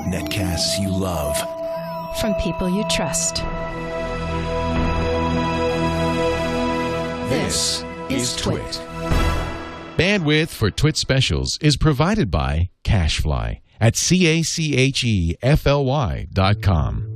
Netcasts you love. From people you trust. This is TWiT. Bandwidth for TWiT specials is provided by Cachefly at CACHEFLY.com.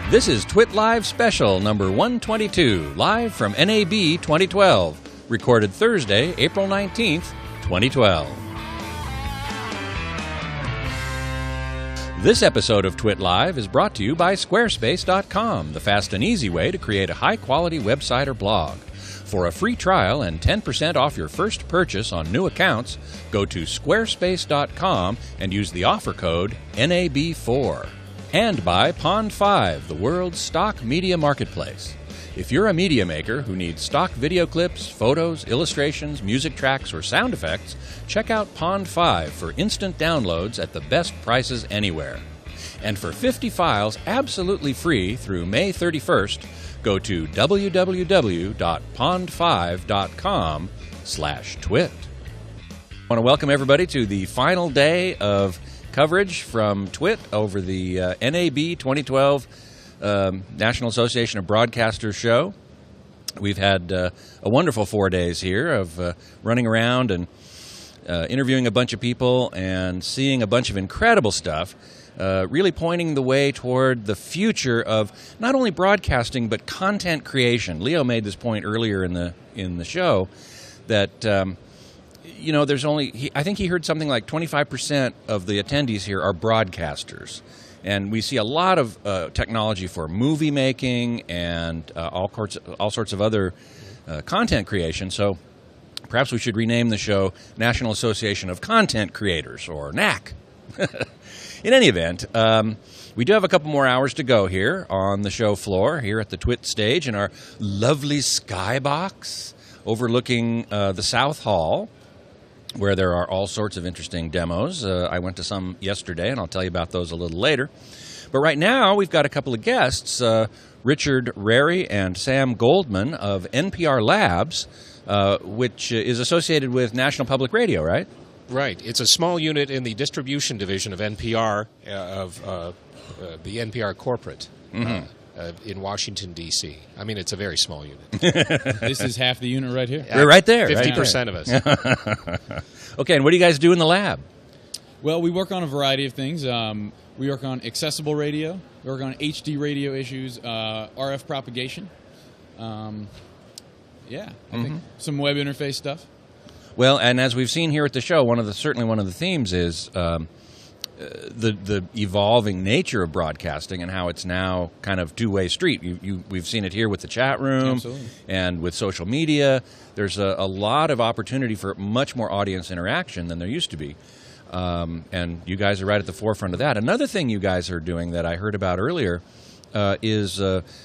This is TWiT Live Special number 122, live from NAB 2012, recorded Thursday, April 19th, 2012. This episode of TWiT Live is brought to you by Squarespace.com, the fast and easy way to create a high-quality website or blog. For a free trial and 10% off your first purchase on new accounts, go to Squarespace.com and use the offer code NAB4. And by Pond5, the world's stock media marketplace. If you're a media maker who needs stock video clips, photos, illustrations, music tracks, or sound effects, check out Pond5 for instant downloads at the best prices anywhere. And for 50 files absolutely free through May 31st, go to www.pond5.com/twit. I want to welcome everybody to the final day of coverage from TWiT over the NAB 2012 National Association of Broadcasters show. We've had a wonderful 4 days here of running around and interviewing a bunch of people and seeing a bunch of incredible stuff, really pointing the way toward the future of not only broadcasting but content creation. Leo made this point earlier in the show that there's only, I think he heard something like 25% of the attendees here are broadcasters. And we see a lot of technology for movie making and all sorts of other content creation. So perhaps we should rename the show National Association of Content Creators, or NAC. In any event, we do have a couple more hours to go here on the show floor, here at the TWiT stage in our lovely skybox overlooking the South Hall, where there are all sorts of interesting demos. I went to some yesterday, and I'll tell you about those a little later. But right now, we've got a couple of guests, Richard Rarey and Sam Goldman of NPR Labs, which is associated with National Public Radio, right? Right. It's a small unit in the distribution division of NPR, of the NPR corporate. Mm-hmm. In Washington, D.C. I mean, it's a very small unit. This is half the unit right here. We're right there. 50% of us. Okay, and what do you guys do in the lab? Well, we work on a variety of things. We work on accessible radio. We work on HD radio issues, RF propagation. I think some web interface stuff. Well, and as we've seen here at the show, certainly one of the themes is the evolving nature of broadcasting and how it's now kind of two-way street. We've seen it here with the chat room. Absolutely. And with social media. There's a lot of opportunity for much more audience interaction than there used to be. And you guys are right at the forefront of that. Another thing you guys are doing that I heard about earlier is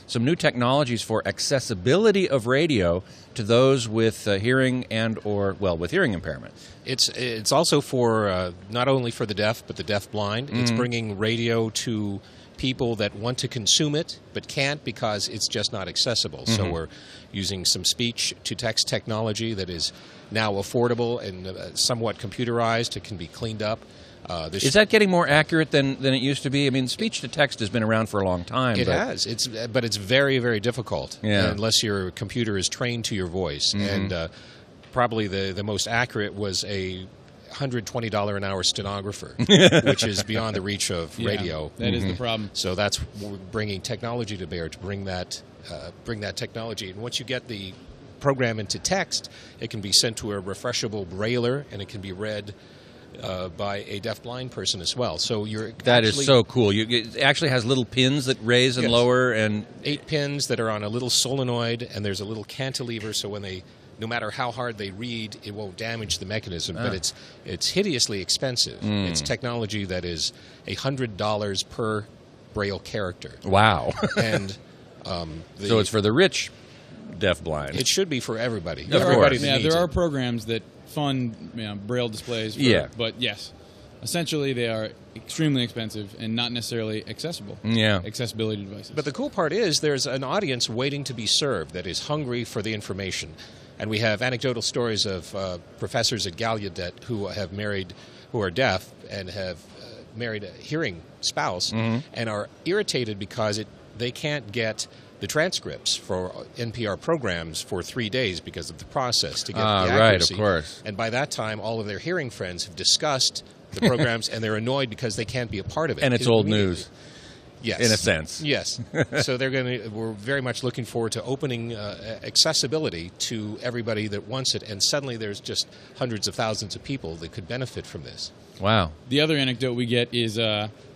some new technologies for accessibility of radio to those with hearing with hearing impairment. It's also for not only for the deaf but the deaf-blind. Mm-hmm. It's bringing radio to people that want to consume it but can't because it's just not accessible. Mm-hmm. So we're using some speech-to-text technology that is now affordable and somewhat computerized. It can be cleaned up. Is that getting more accurate than it used to be? I mean, speech-to-text has been around for a long time. It has. But it's very, very difficult unless your computer is trained to your voice. Mm-hmm. And probably the most accurate was a $120 an hour stenographer, which is beyond the reach of radio. That is the problem. So that's bringing technology to bear to bring that technology. And once you get the program into text, it can be sent to a refreshable brailer, and it can be read by a deaf-blind person as well. So that is so cool. It actually has little pins that raise and lower, and 8 pins that are on a little solenoid, and there's a little cantilever, so when no matter how hard they read, it won't damage the mechanism. But it's hideously expensive. It's technology that is $100 per Braille character. Wow! And so it's for the rich deaf-blind. It should be for everybody. Of course. There are programs that fund Braille displays. But yes. essentially they are extremely expensive and not necessarily accessible. Yeah. Accessibility devices. But the cool part is there's an audience waiting to be served that is hungry for the information. And we have anecdotal stories of professors at Gallaudet who are deaf and have married a hearing spouse and are irritated because they can't get the transcripts for NPR programs for 3 days because of the process to get the accuracy. Right, of course. And by that time, all of their hearing friends have discussed the programs, and they're annoyed because they can't be a part of it. And it's old news. Yes. In a sense. Yes. So we're very much looking forward to opening accessibility to everybody that wants it, and suddenly there's just hundreds of thousands of people that could benefit from this. Wow. The other anecdote we get is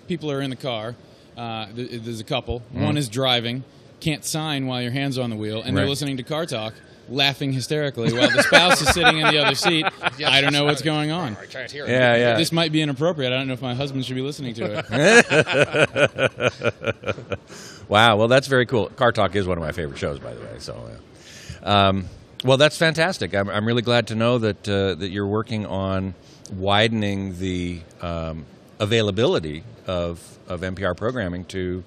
people are in the car. There's a couple. One is driving, can't sign while your hand's on the wheel, and they're listening to Car Talk, laughing hysterically while the spouse is sitting in the other seat. Yes, I don't know what's going on. I can't hear it. Yeah. This might be inappropriate. I don't know if my husband should be listening to it. Wow. Well, that's very cool. Car Talk is one of my favorite shows, by the way. So, well, that's fantastic. I'm really glad to know that that you're working on widening the availability of NPR programming to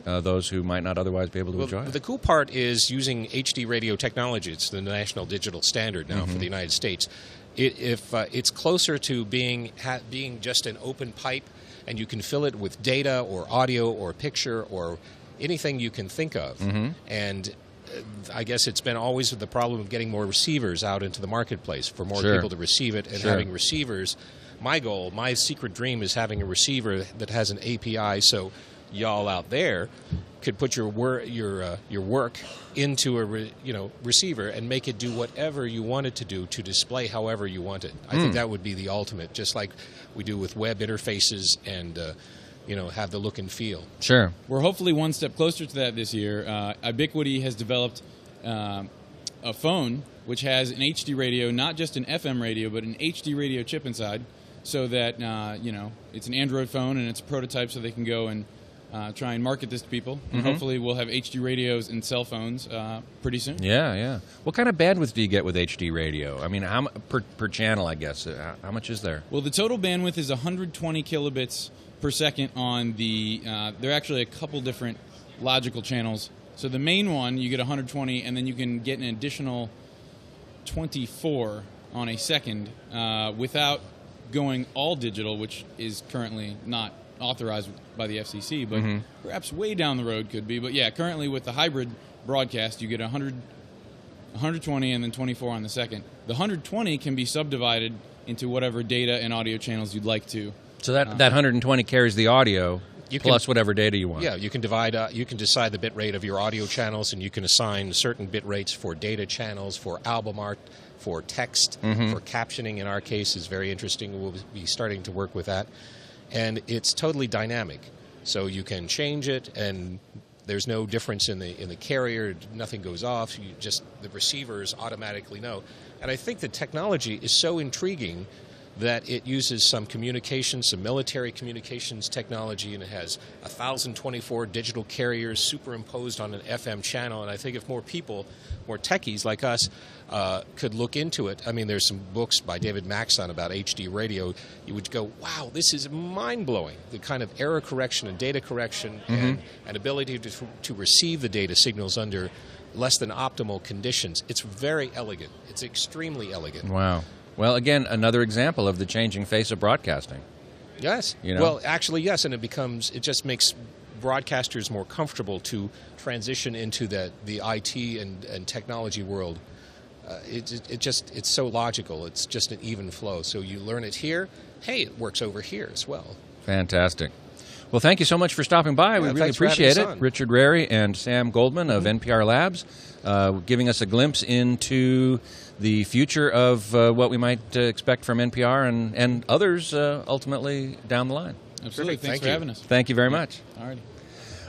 those who might not otherwise be able to enjoy it. The cool part is using HD radio technology. It's the national digital standard now for the United States. It's closer to being just an open pipe, and you can fill it with data or audio or picture or anything you can think of. And I guess it's been always the problem of getting more receivers out into the marketplace for more people to receive it, and having receivers. My secret dream is having a receiver that has an API, so y'all out there could put your work into a receiver and make it do whatever you want it to do to display however you want it. I think that would be the ultimate, just like we do with web interfaces and have the look and feel. Sure. We're hopefully one step closer to that this year. Ubiquiti has developed a phone which has an HD radio, not just an FM radio, but an HD radio chip inside, so that it's an Android phone and it's a prototype, so they can go and try and market this to people. And hopefully we'll have HD radios in cell phones pretty soon. Yeah. What kind of bandwidth do you get with HD radio? I mean, how per channel, I guess? How much is there? Well, the total bandwidth is 120 kilobits per second on the... there are actually a couple different logical channels. So the main one, you get 120, and then you can get an additional 24 on a second without going all digital, which is currently not authorized by the FCC, but perhaps way down the road could be. But yeah, currently with the hybrid broadcast, you get 120 and then 24 on the second. The 120 can be subdivided into whatever data and audio channels you'd like to. So that 120 carries the audio plus whatever data you want. Yeah, you can divide. You can decide the bit rate of your audio channels, and you can assign certain bit rates for data channels, for album art, for text, for captioning. In our case, is very interesting. We'll be starting to work with that. And it's totally dynamic, so you can change it, and there's no difference in the carrier. Nothing goes off. The receivers automatically know. And I think the technology is so intriguing that it uses some military communications technology, and it has 1,024 digital carriers superimposed on an FM channel. And I think if more people, more techies like us, could look into it. I mean, there's some books by David Maxon about HD radio. You would go, wow, this is mind-blowing. The kind of error correction and data correction and ability to receive the data signals under less than optimal conditions. It's very elegant. It's extremely elegant. Wow. Well, again, another example of the changing face of broadcasting. Yes. Well, actually, yes, and it just makes broadcasters more comfortable to transition into the IT and technology world. It's so logical. It's just an even flow. So you learn it here. Hey, it works over here as well. Fantastic. Well, thank you so much for stopping by. We really appreciate it. Richard Rarey and Sam Goldman of NPR Labs giving us a glimpse into the future of what we might expect from NPR and others ultimately down the line. Absolutely. Thanks for having us. Thank you very much. All righty.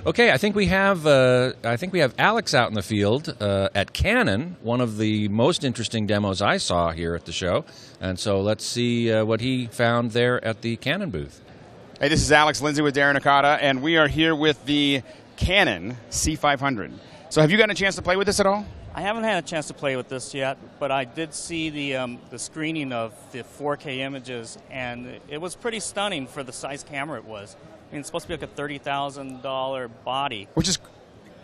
Okay, I think we have Alex out in the field at Canon, one of the most interesting demos I saw here at the show. And so let's see what he found there at the Canon booth. Hey, this is Alex Lindsey with Darren Nakata, and we are here with the Canon C500. So have you gotten a chance to play with this at all? I haven't had a chance to play with this yet, but I did see the screening of the 4K images, and it was pretty stunning for the size camera it was. I mean, it's supposed to be like a $30,000 body. Which is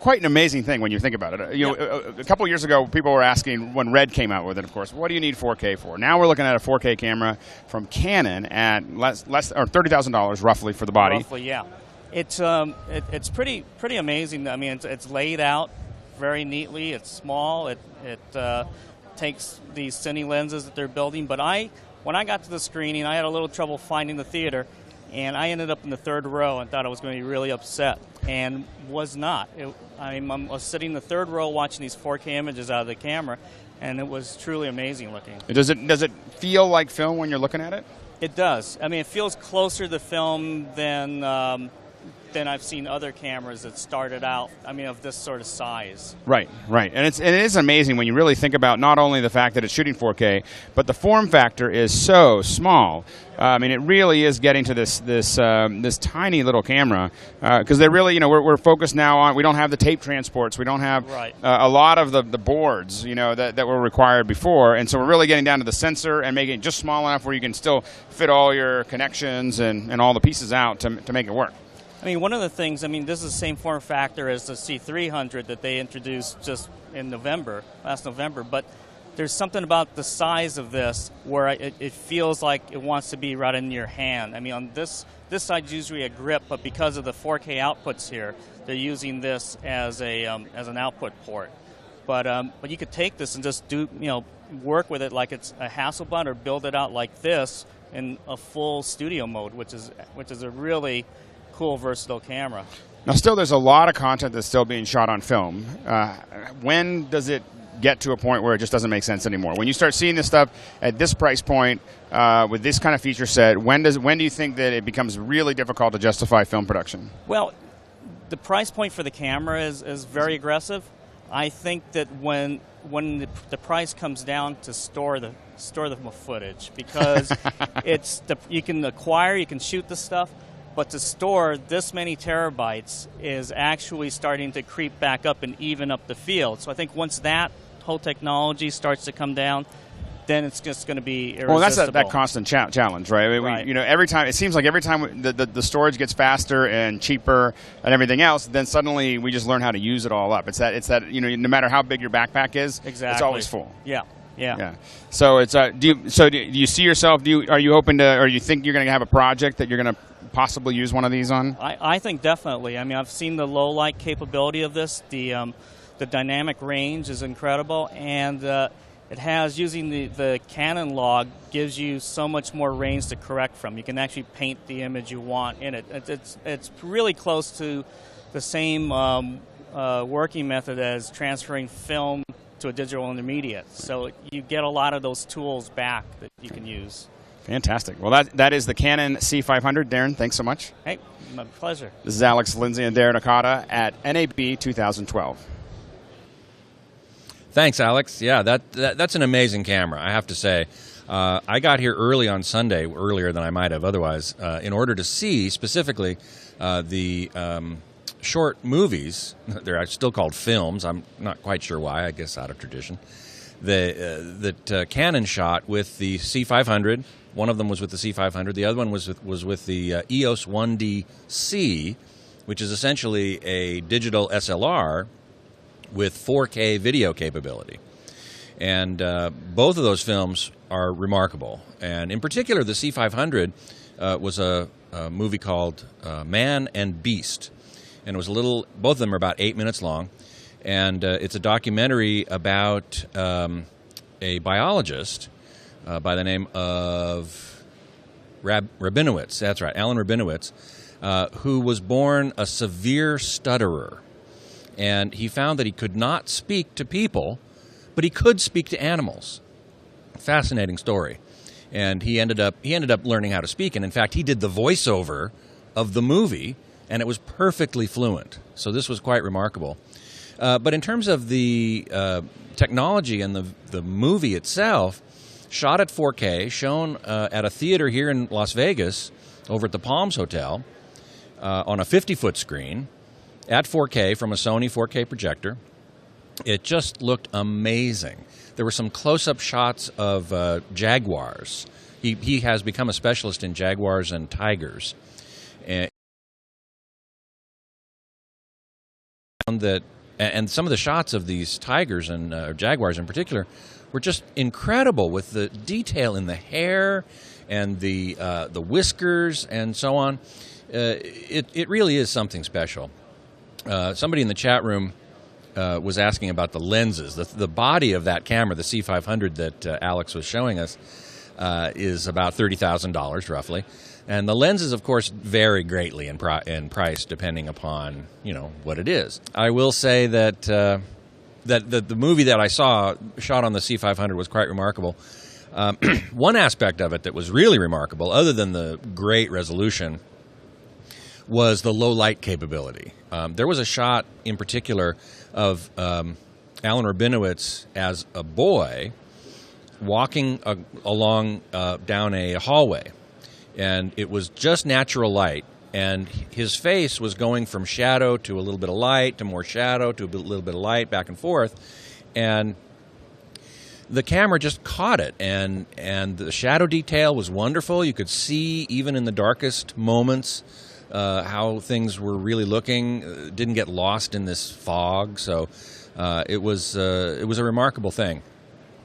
quite an amazing thing when you think about it. You know, a couple of years ago, people were asking, when Red came out with it, of course, what do you need 4K for? Now we're looking at a 4K camera from Canon at less or $30,000 roughly for the body. Roughly, yeah. It's pretty amazing. I mean, it's laid out very neatly. It's small. It takes these cine lenses that they're building. But when I got to the screening, I had a little trouble finding the theater, and I ended up in the third row and thought I was going to be really upset, and was not. I was sitting in the third row watching these 4K images out of the camera, and it was truly amazing looking. Does it feel like film when you're looking at it? It does. I mean, it feels closer to film than I've seen other cameras that started out, I mean, of this sort of size. Right. And it is amazing when you really think about not only the fact that it's shooting 4K, but the form factor is so small. I mean, it really is getting to this tiny little camera, because they really, we're focused now on, we don't have the tape transports, we don't have a lot of the boards, that were required before, and so we're really getting down to the sensor and making it just small enough where you can still fit all your connections and all the pieces out to make it work. I mean, one of the things, this is the same form factor as the C300 that they introduced just in last November, but there's something about the size of this where it feels like it wants to be right in your hand. I mean, on this side's usually a grip, but because of the 4K outputs here, they're using this as an output port. But you could take this and just work with it like it's a Hasselblad, or build it out like this in a full studio mode, which is a really cool, versatile camera. Now, still, there's a lot of content that's still being shot on film. When does it get to a point where it just doesn't make sense anymore? When you start seeing this stuff at this price point, with this kind of feature set, when do you think that it becomes really difficult to justify film production? Well, the price point for the camera is very aggressive. I think that when the price comes down to store the footage, because you can acquire, you can shoot the stuff, but to store this many terabytes is actually starting to creep back up and even up the field. So I think once that whole technology starts to come down, then it's just going to be irresistible. Well, that's that constant challenge, right? I mean, every time, it seems like every time the storage gets faster and cheaper and everything else, then suddenly we just learn how to use it all up. It's that no matter how big your backpack is, exactly, it's always full. Yeah. So it's do you see yourself? Are you hoping to, or you think you're going to have a project that you're going to possibly use one of these on? I think definitely. I mean, I've seen the low light capability of this. The dynamic range is incredible, and it has, using the Canon log, gives you so much more range to correct from. You can actually paint the image you want in it. It's really close to the same working method as transferring film to a digital intermediate. So you get a lot of those tools back that you can use. Fantastic. Well, that is the Canon C500. Darren, thanks so much. Hey, my pleasure. This is Alex Lindsey and Darren Okada at NAB 2012. Thanks, Alex. Yeah, that's an amazing camera, I have to say. I got here early on Sunday, earlier than I might have otherwise, in order to see specifically the short movies. They're still called films. I'm not quite sure why, I guess out of tradition. That Canon shot with the C500. One of them was with the C500. The other one was with the EOS 1DC, which is essentially a digital SLR with 4K video capability. And both of those films are remarkable. And in particular, the C500 was a movie called Man and Beast. And it was both of them are about 8 minutes long. And it's a documentary about a biologist by the name of Rabinowitz. That's right, Alan Rabinowitz, who was born a severe stutterer. And he found that he could not speak to people, but he could speak to animals. Fascinating story. And he ended up learning how to speak. And in fact, he did the voiceover of the movie, and it was perfectly fluent. So this was quite remarkable. But in terms of the technology and the movie itself, shot at 4K, shown at a theater here in Las Vegas, over at the Palms Hotel, on a 50-foot screen, at 4K from a Sony 4K projector. It just looked amazing. There were some close-up shots of jaguars. He has become a specialist in jaguars and tigers. And some of the shots of these tigers and jaguars in particular were just incredible, with the detail in the hair and the whiskers and so on. It really is something special. Somebody in the chat room was asking about the lenses. The body of that camera, the C500 that Alex was showing us, is about $30,000 roughly. And the lenses, of course, vary greatly in price depending upon, what it is. I will say that the movie that I saw shot on the C500 was quite remarkable. One aspect of it that was really remarkable, other than the great resolution, was the low light capability. There was a shot in particular of Alan Rabinowitz as a boy walking along down a hallway. And it was just natural light, and his face was going from shadow to a little bit of light, to more shadow, to a little bit of light, back and forth. And the camera just caught it, and the shadow detail was wonderful. You could see, even in the darkest moments, how things were really looking. Didn't get lost in this fog, so it was a remarkable thing.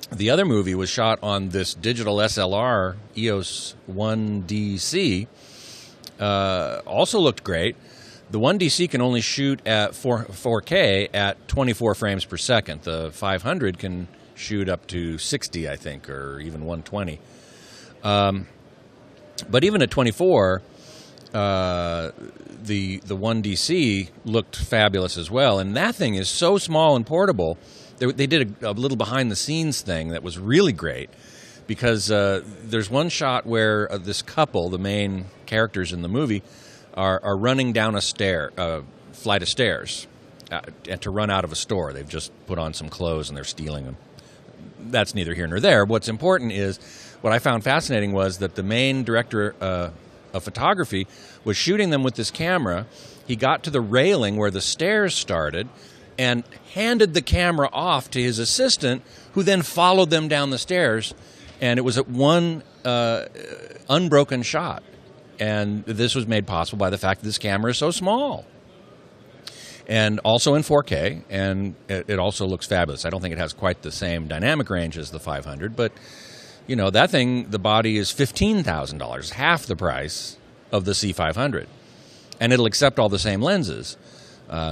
The other movie was shot on this digital SLR EOS 1DC. Also looked great. The 1DC can only shoot at 4K at 24 frames per second. The 500 can shoot up to 60, I think, or even 120. But even at 24, the 1DC looked fabulous as well. And that thing is so small and portable. They did a little behind-the-scenes thing that was really great, because there's one shot where this couple, the main characters in the movie, are running down a flight of stairs and to run out of a store. They've just put on some clothes and they're stealing them. That's neither here nor there. What's important is, what I found fascinating was that the main director of photography was shooting them with this camera. He got to the railing where the stairs started and handed the camera off to his assistant, who then followed them down the stairs. And it was at one unbroken shot. And this was made possible by the fact that this camera is so small. And also in 4K, and it also looks fabulous. I don't think it has quite the same dynamic range as the 500, but, that thing, the body is $15,000, half the price of the C500. And it'll accept all the same lenses.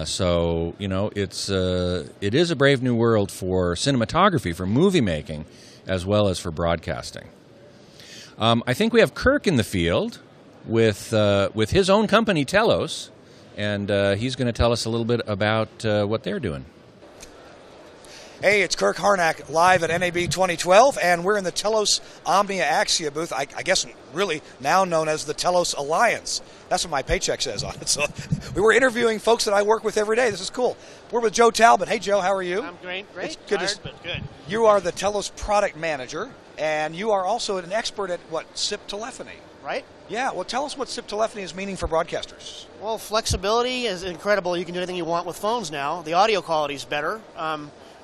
So it is a brave new world for cinematography, for movie making, as well as for broadcasting. I think we have Kirk in the field with his own company, Telos, and he's going to tell us a little bit about what they're doing. Hey, it's Kirk Harnack live at NAB 2012, and we're in the Telos Omnia Axia booth, I guess really now known as the Telos Alliance. That's what my paycheck says on it. So we were interviewing folks that I work with every day. This is cool. We're with Joe Talbot. Hey, Joe, how are you? I'm great. It's good. Tired, but good. You are the Telos product manager, and you are also an expert at SIP telephony. Right? Yeah, well, tell us what SIP telephony is meaning for broadcasters. Well, flexibility is incredible. You can do anything you want with phones now. The audio quality is better.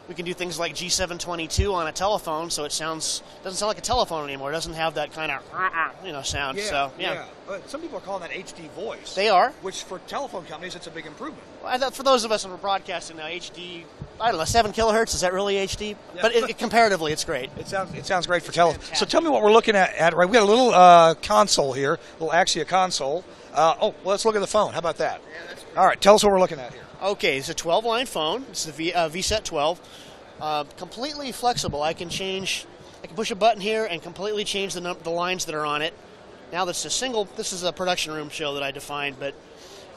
We can do things like G722 on a telephone, so it doesn't sound like a telephone anymore. It doesn't have that kind of sound. Yeah, so yeah. Some people are calling that HD voice. They are. Which for telephone companies, it's a big improvement. Well, I thought for those of us who are broadcasting now, HD, I don't know, 7 kilohertz, is that really HD? Yeah. But comparatively, it's great. It sounds great for telephone. So tell me what we're looking at. Right, we got a little console here, a little Axia console. Let's look at the phone. How about that? Yeah, that's great. All right, tell us what we're looking at here. Okay, it's a 12-line phone. It's the VSET 12. Completely flexible. I can push a button here and completely change the lines that are on it. Now this is a production room show that I defined, but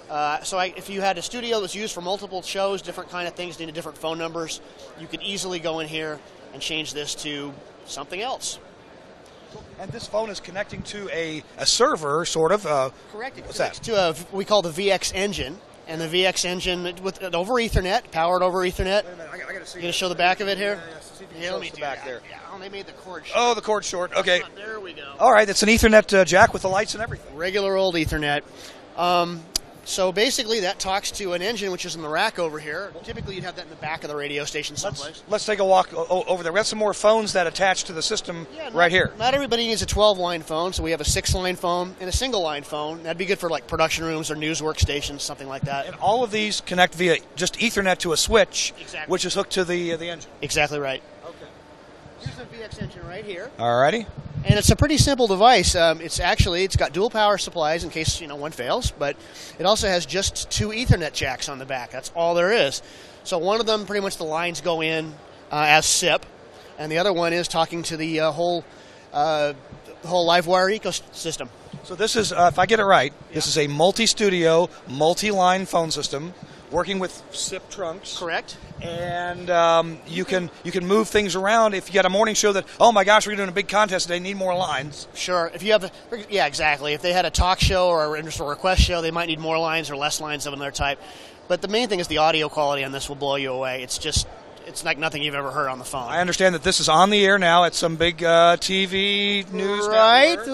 if you had a studio that's used for multiple shows, different kind of things, needed different phone numbers, you could easily go in here and change this to something else. And this phone is connecting to a server, sort of. Correct. What's that? To we call the VX engine. And the VX engine over Ethernet, powered over Ethernet. Wait a minute, I got to see. You going to show the back of it here? Yeah, see if you can show us the back there. Yeah, they made the cord short. Oh, the cord's short. Okay. There we go. All right, it's an Ethernet jack with the lights and everything. Regular old Ethernet. So basically, that talks to an engine which is in the rack over here. Typically, you'd have that in the back of the radio station someplace. Let's take a walk over there. We have some more phones that attach to the system right here. Not everybody needs a 12-line phone, so we have a 6-line phone and a single-line phone. That'd be good for like production rooms or news workstations, something like that. And all of these connect via just Ethernet to a switch, which is hooked to the engine. Exactly right. Okay. Here's the VX engine right here. All righty. And it's a pretty simple device. It's got dual power supplies in case one fails, but it also has just 2 Ethernet jacks on the back. That's all there is. So one of them, pretty much the lines go in as SIP, and the other one is talking to the whole LiveWire ecosystem. So this is, if I get it right, this is a multi-studio, multi-line phone system working with SIP trunks. Correct. And you can move things around. If you got a morning show that, oh my gosh, we're doing a big contest today, need more lines. Sure. If you have, exactly. If they had a talk show or just a request show, they might need more lines or less lines of another type. But the main thing is the audio quality on this will blow you away. It's like nothing you've ever heard on the phone. I understand that this is on the air now at some big TV news network.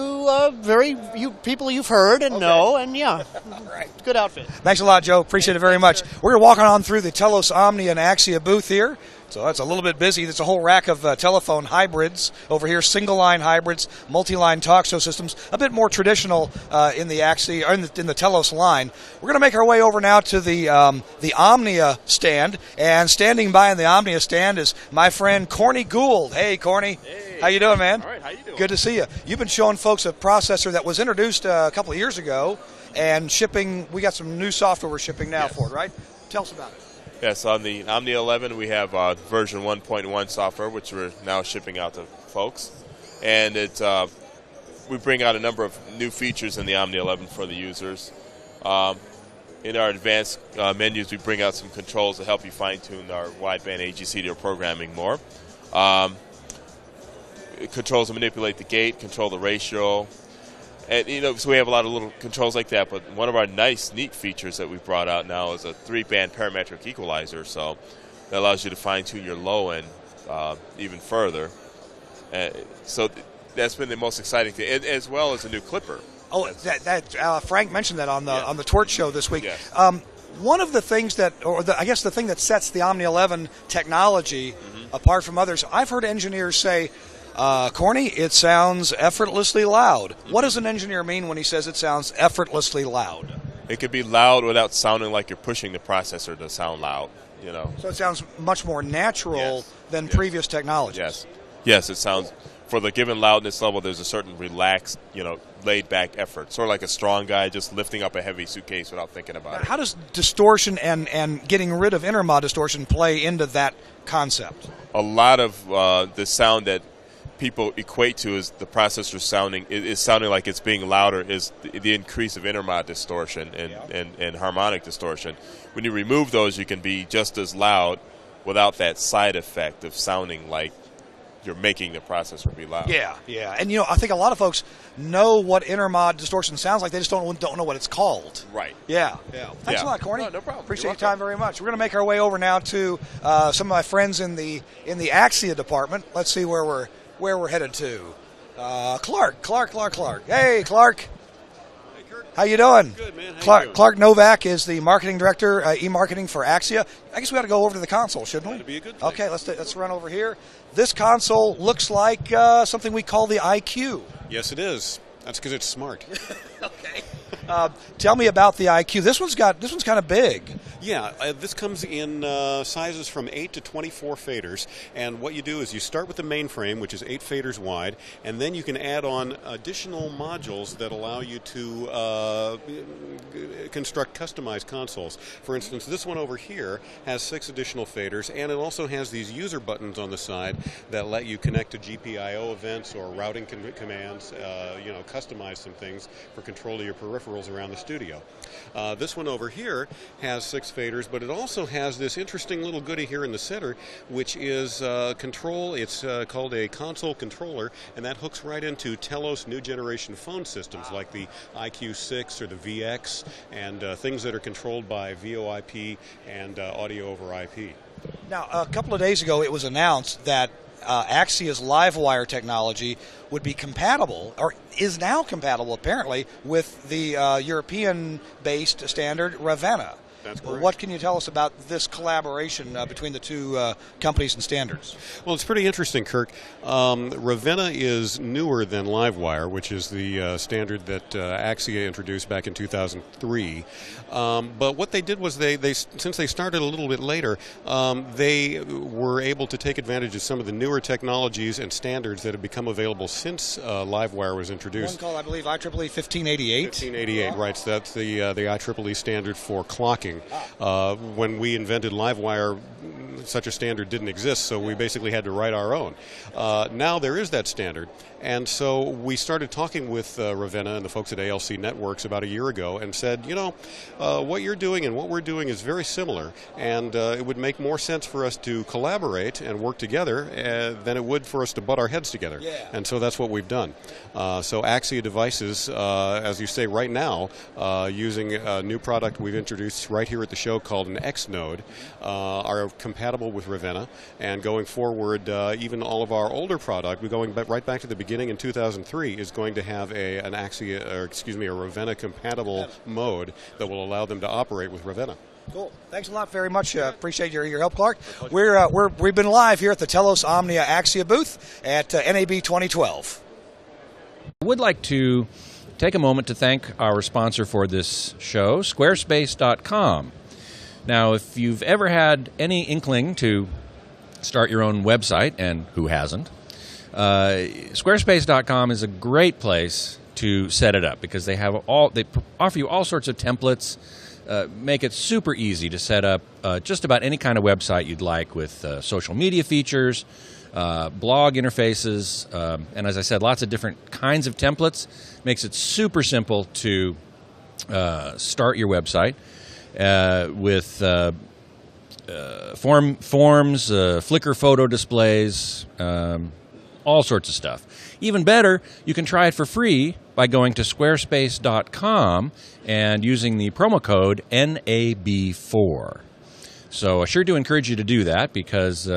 People you've heard and know, and right. Good outfit. Thanks a lot, Joe. Appreciate it very much. We're walking on through the Telos Omnia and Axia booth here. So that's a little bit busy. There's a whole rack of telephone hybrids over here, single-line hybrids, multi-line talk show systems, a bit more traditional in the Axia or in the Telos line. We're going to make our way over now to the Omnia stand, and standing by in the Omnia stand is my friend Corny Gould. Hey, Corny. Hey. How you doing, man? All right, how you doing? Good to see you. You've been showing folks a processor that was introduced a couple of years ago, and shipping. We got some new software we're shipping now for it, right? Tell us about it. Yes, on the Omnia 11, we have version 1.1 software, which we're now shipping out to folks. And we bring out a number of new features in the Omnia 11 for the users. In our advanced menus, we bring out some controls to help you fine-tune our wideband AGC to programming more. Controls to manipulate the gate, control the ratio. And, so we have a lot of little controls like that, but one of our neat features that we've brought out now is a 3-band parametric equalizer, so that allows you to fine-tune your low end even further. So that's been the most exciting thing, as well as a new clipper. Oh, Frank mentioned that on the TWiT show this week. Yes. One of the things I guess the thing that sets the Omnia 11 technology apart from others, I've heard engineers say, Corny, it sounds effortlessly loud. What does an engineer mean when he says it sounds effortlessly loud? It could be loud without sounding like you're pushing the processor to sound loud, So it sounds much more natural than previous technologies. Yes, it sounds, for the given loudness level, there's a certain relaxed, laid-back effort. Sort of like a strong guy just lifting up a heavy suitcase without thinking about it. How does distortion and getting rid of intermod distortion play into that concept? A lot of the sound that people equate to is the processor sounding like it's being louder is the increase of intermod distortion and harmonic distortion. When you remove those, you can be just as loud without that side effect of sounding like you're making the processor be loud. Yeah. And, I think a lot of folks know what intermod distortion sounds like. They just don't know what it's called. Right. Yeah. Thanks a lot, Corny. No problem. Appreciate your time very much. We're going to make our way over now to some of my friends in the Axia department. Let's see where we're headed to. Clark. Hey, Clark. Hey, Kurt. How you doing? Good, man. How you doing? Clark Novak is the marketing director, e-marketing for Axia. I guess we ought to go over to the console, shouldn't we? That'd be a good thing. Okay, let's run over here. This console looks like something we call the IQ. Yes, it is. That's because it's smart. Okay. Tell me about the IQ. This one's kind of big. Yeah, this comes in sizes from 8 to 24 faders, and what you do is you start with the mainframe, which is 8 faders wide, and then you can add on additional modules that allow you to construct customized consoles. For instance, this one over here has 6 additional faders, and it also has these user buttons on the side that let you connect to GPIO events or routing commands, customize some things for control of your peripherals around the studio. This one over here has 6 faders, but it also has this interesting little goodie here in the center, which is control. It's called a console controller, and that hooks right into Telos new generation phone systems like the IQ6 or the VX, and things that are controlled by VoIP and audio over IP. Now, a couple of days ago, it was announced that Axia's LiveWire technology would be compatible, or is now compatible apparently, with the European-based standard Ravenna. That's correct. What can you tell us about this collaboration between the two companies and standards? Well, it's pretty interesting, Kirk. Ravenna is newer than LiveWire, which is the standard that Axia introduced back in 2003. But what they did was since they started a little bit later, they were able to take advantage of some of the newer technologies and standards that have become available since LiveWire was introduced. One called, I believe, IEEE 1588. 1588, right. So that's the IEEE standard for clocking. When we invented LiveWire, such a standard didn't exist, so we basically had to write our own. Now there is that standard, and so we started talking with Ravenna and the folks at ALC Networks about a year ago and said, what you're doing and what we're doing is very similar, and it would make more sense for us to collaborate and work together than it would for us to butt our heads together. Yeah. And so that's what we've done. So Axia devices, as you say right now, using a new product we've introduced right here at the show called an X node, are compatible with Ravenna, and going forward, even all of our older product, we're going right back to the beginning in 2003, is going to have a Ravenna compatible mode that will allow them to operate with Ravenna. Cool. Thanks a lot very much. Appreciate your help, Clark. We've been live here at the Telos Omnia Axia booth at NAB 2012. I would like to take a moment to thank our sponsor for this show, Squarespace.com. Now, if you've ever had any inkling to start your own website, and who hasn't, Squarespace.com is a great place to set it up because they offer you all sorts of templates, make it super easy to set up just about any kind of website you'd like with social media features, blog interfaces, and as I said, lots of different kinds of templates. Makes it super simple to start your website with forms, Flickr photo displays, all sorts of stuff. Even better, you can try it for free by going to squarespace.com and using the promo code NAB4. So I sure do encourage you to do that because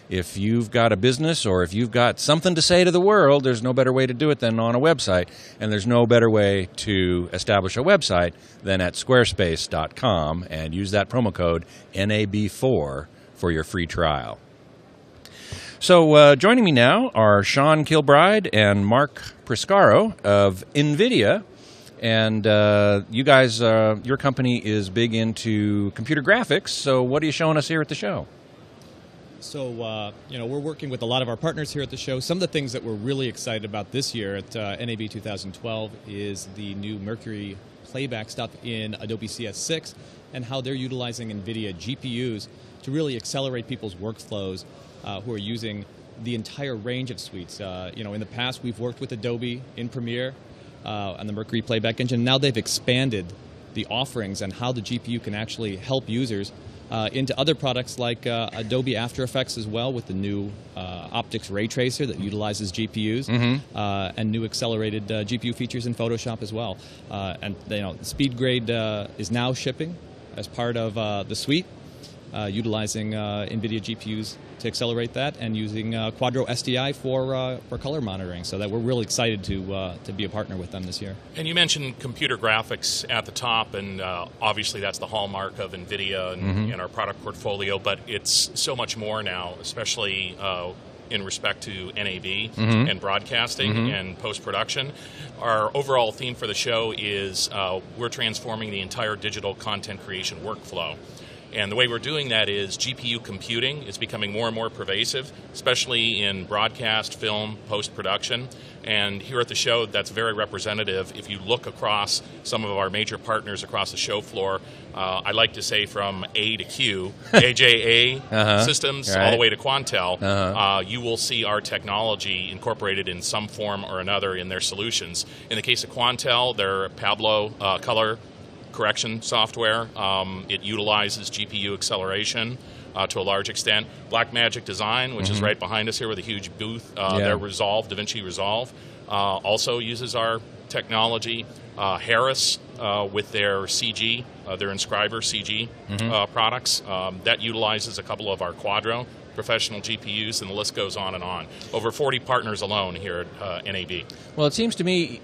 if you've got a business or if you've got something to say to the world, there's no better way to do it than on a website. And there's no better way to establish a website than at squarespace.com and use that promo code NAB4 for your free trial. So joining me now are Sean Kilbride and Mark Priscaro of Nvidia. And you guys, your company is big into computer graphics. So what are you showing us here at the show? So, we're working with a lot of our partners here at the show. Some of the things that we're really excited about this year at NAB 2012 is the new Mercury playback stuff in Adobe CS6 and how they're utilizing NVIDIA GPUs to really accelerate people's workflows who are using the entire range of suites. In the past, we've worked with Adobe in Premiere on the Mercury playback engine. Now they've expanded the offerings and how the GPU can actually help users into other products like Adobe After Effects as well, with the new optics ray tracer that utilizes GPUs, and new accelerated GPU features in Photoshop as well. And Speed Grade is now shipping as part of the suite, utilizing NVIDIA GPUs to accelerate that, and using Quadro SDI for color monitoring. So that we're really excited to be a partner with them this year. And you mentioned computer graphics at the top, and obviously that's the hallmark of NVIDIA and our product portfolio, but it's so much more now, especially in respect to NAB and broadcasting and post-production. Our overall theme for the show is we're transforming the entire digital content creation workflow. And the way we're doing that is GPU computing is becoming more and more pervasive, especially in broadcast, film, post-production. And here at the show, that's very representative. If you look across some of our major partners across the show floor, I like to say from A to Q, AJA systems, all the way to Quantel, you will see our technology incorporated in some form or another in their solutions. In the case of Quantel, their Pablo color correction software. It utilizes GPU acceleration to a large extent. Blackmagic Design, which is right behind us here with a huge booth, their Resolve, DaVinci Resolve, also uses our technology. Harris with their CG, their Inscriber CG products, that utilizes a couple of our Quadro professional GPUs, and the list goes on and on. Over 40 partners alone here at NAB. Well, it seems to me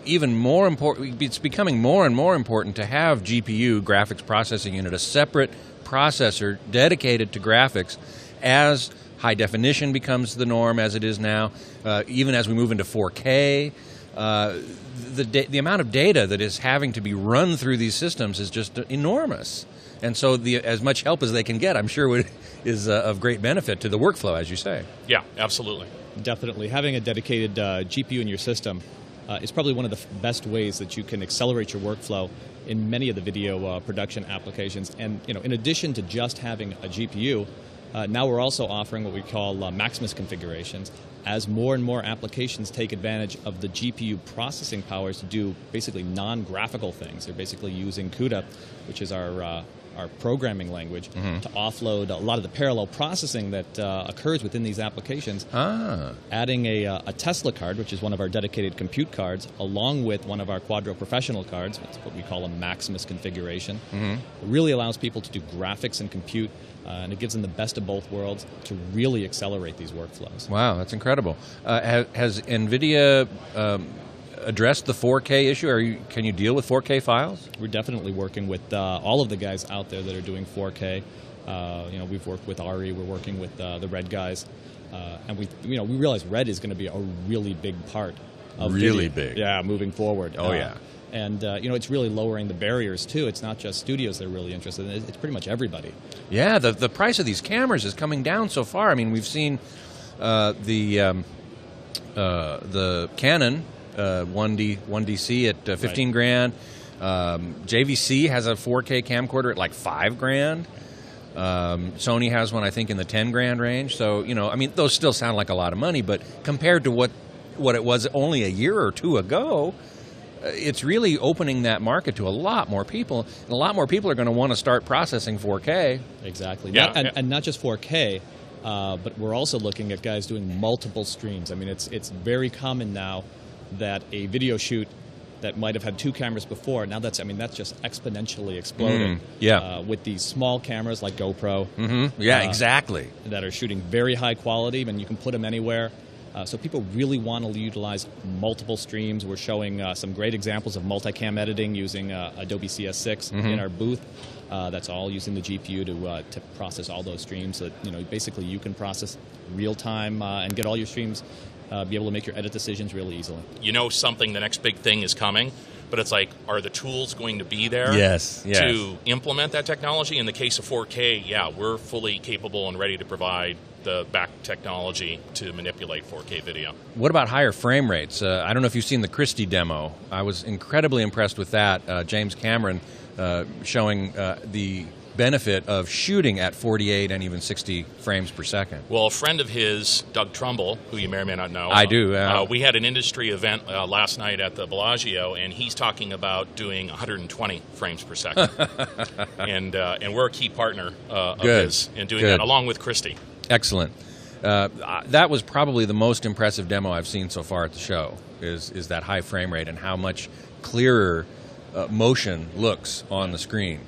even more important, it's becoming more and more important to have GPU, graphics processing unit, a separate processor dedicated to graphics as high definition becomes the norm as it is now, even as we move into 4K. The amount of data that is having to be run through these systems is just enormous. And so as much help as they can get, I'm sure, is of great benefit to the workflow, as you say. Yeah, absolutely. Definitely. Having a dedicated GPU in your system is probably one of the best ways that you can accelerate your workflow in many of the video production applications. And in addition to just having a GPU, now we're also offering what we call Maximus configurations. As more and more applications take advantage of the GPU processing powers to do basically non-graphical things. They're basically using CUDA, which is our programming language, to offload a lot of the parallel processing that occurs within these applications. Adding a Tesla card, which is one of our dedicated compute cards, along with one of our Quadro professional cards, that's what we call a Maximus configuration, really allows people to do graphics and compute, and it gives them the best of both worlds to really accelerate these workflows. Wow, that's incredible. Has NVIDIA addressed the 4K issue? Can you deal with 4K files? We're definitely working with all of the guys out there that are doing 4K. We've worked with Rarey. We're working with the Red guys, and we realize Red is going to be a really big part of really video. Big. Yeah, moving forward. Oh yeah. And it's really lowering the barriers too. It's not just studios that are really interested in it. It's pretty much everybody. Yeah, the price of these cameras is coming down so far. I mean, we've seen the Canon 1DC at 15 grand. JVC has a 4K camcorder at like $5,000. Sony has one, I think, in the 10 grand range. So those still sound like a lot of money, but compared to what it was only a year or two ago, it's really opening that market to a lot more people, and a lot more people are going to want to start processing 4K. Exactly. Yeah. And not just 4K, but we're also looking at guys doing multiple streams. I mean, it's very common now that a video shoot that might have had two cameras before, now that's just exponentially exploding. With these small cameras like GoPro. Exactly. That are shooting very high quality, and you can put them anywhere. So people really want to utilize multiple streams. We're showing some great examples of multicam editing using Adobe CS6 in our booth. That's all using the GPU to process all those streams. So that, basically you can process real time and get all your streams, be able to make your edit decisions really easily. The next big thing is coming, but it's like, are the tools going to be there to implement that technology? In the case of 4K, we're fully capable and ready to provide the back technology to manipulate 4K video. What about higher frame rates? I don't know if you've seen the Christie demo. I was incredibly impressed with that. James Cameron showing the benefit of shooting at 48 and even 60 frames per second. Well, a friend of his, Doug Trumbull, who you may or may not know. I do. We had an industry event last night at the Bellagio, and he's talking about doing 120 frames per second. and we're a key partner of his in doing that, along with Christie. Excellent. That was probably the most impressive demo I've seen so far at the show, is that high frame rate and how much clearer motion looks on the screen.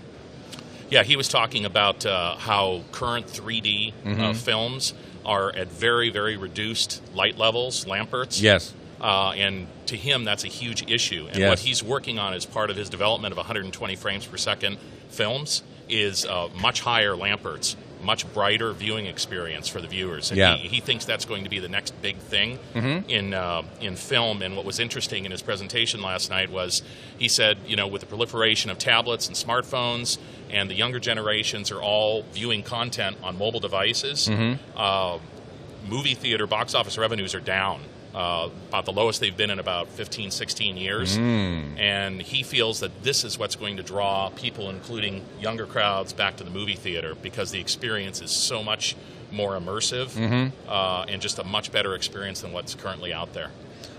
Yeah, he was talking about how current 3D films are at very, very reduced light levels, Lamperts. Yes. And to him, that's a huge issue. And what he's working on as part of his development of 120 frames per second films is much higher Lamperts, much brighter viewing experience for the viewers. And he thinks that's going to be the next big thing in film. And what was interesting in his presentation last night was he said, with the proliferation of tablets and smartphones, and the younger generations are all viewing content on mobile devices, movie theater box office revenues are down. About the lowest they've been in about 15, 16 years. And he feels that this is what's going to draw people, including younger crowds, back to the movie theater because the experience is so much more immersive and just a much better experience than what's currently out there.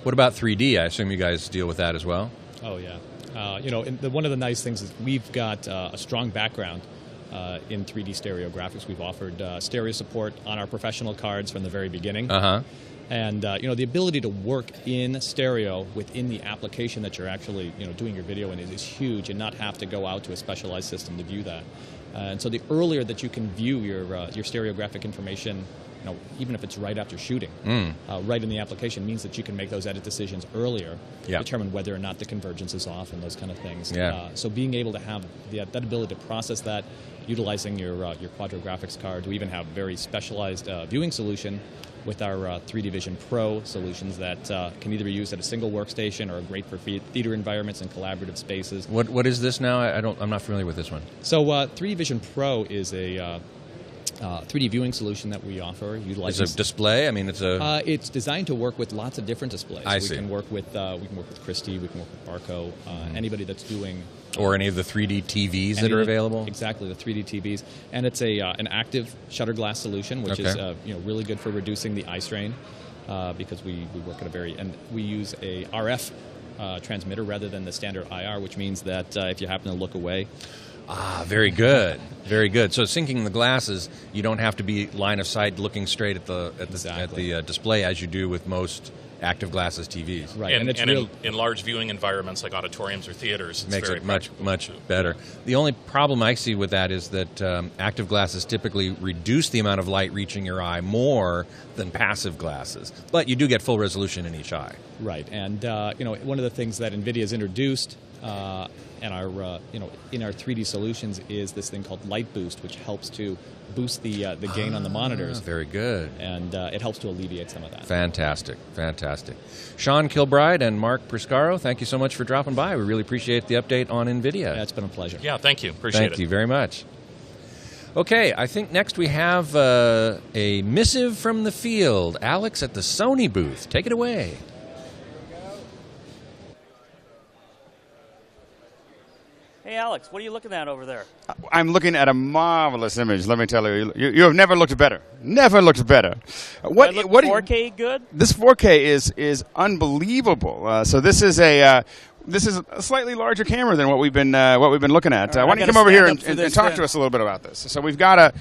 What about 3D? I assume you guys deal with that as well? Oh, yeah. One of the nice things is we've got a strong background in 3D stereo graphics. We've offered stereo support on our professional cards from the very beginning. And the ability to work in stereo within the application that you're actually doing your video in is huge, and not have to go out to a specialized system to view that. And so the earlier that you can view your stereographic information, even if it's right after shooting, right in the application, means that you can make those edit decisions earlier, determine whether or not the convergence is off and those kind of things. So being able to have that ability to process that, utilizing your Quadro graphics card, we even have very specialized viewing solution with our 3D Vision Pro solutions that can either be used at a single workstation or are great for theater environments and collaborative spaces. What is this now? I'm not familiar with this one. So 3D Vision Pro is a 3D viewing solution that we offer. It's a display. I mean, it's designed to work with lots of different displays. I see. We can work with Christie. We can work with Barco. Anybody that's doing or any of the 3D TVs that are available. Exactly, the 3D TVs, and it's an active shutter glass solution, which is really good for reducing the eye strain because we work at we use a RF transmitter rather than the standard IR, which means that if you happen to look away. Very good. Very good. So syncing the glasses, you don't have to be line of sight looking straight at the display as you do with most active glasses TVs. Right. And in large viewing environments like auditoriums or theaters, it's makes very it much better. The only problem I see with that is that active glasses typically reduce the amount of light reaching your eye more than passive glasses. But you do get full resolution in each eye. Right. And one of the things that Nvidia has introduced in our 3D solutions is this thing called Light Boost, which helps to boost the gain on the monitors. Very good. And it helps to alleviate some of that. Fantastic. Sean Kilbride and Mark Priscaro, thank you so much for dropping by. We really appreciate the update on NVIDIA. Yeah, it's been a pleasure. Yeah, thank you. Appreciate it. Thank you very much. Okay, I think next we have a missive from the field. Alex at the Sony booth. Take it away. Hey, Alex, what are you looking at over there? I'm looking at a marvelous image. Let me tell you, you have never looked better. Never looked better. What 4K good? This 4K is unbelievable. So this is a slightly larger camera than what we've been looking at. Why don't you come over here and talk to us a little bit about this? So we've got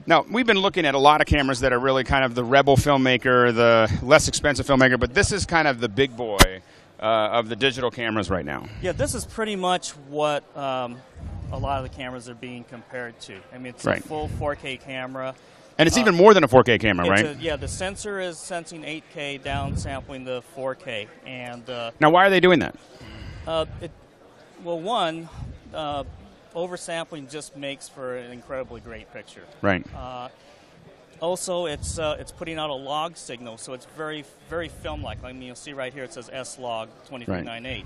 Now, we've been looking at a lot of cameras that are really kind of the rebel filmmaker, the less expensive filmmaker, but this is kind of the big boy of the digital cameras right now. Yeah, this is pretty much what a lot of the cameras are being compared to. I mean, it's a full 4K camera. And it's even more than a 4K camera, right? Yeah, the sensor is sensing 8K, downsampling the 4K. And now, why are they doing that? One, oversampling just makes for an incredibly great picture. Right. Also, it's putting out a log signal, so it's very, very film-like. I mean, you'll see right here it says S-Log 2398.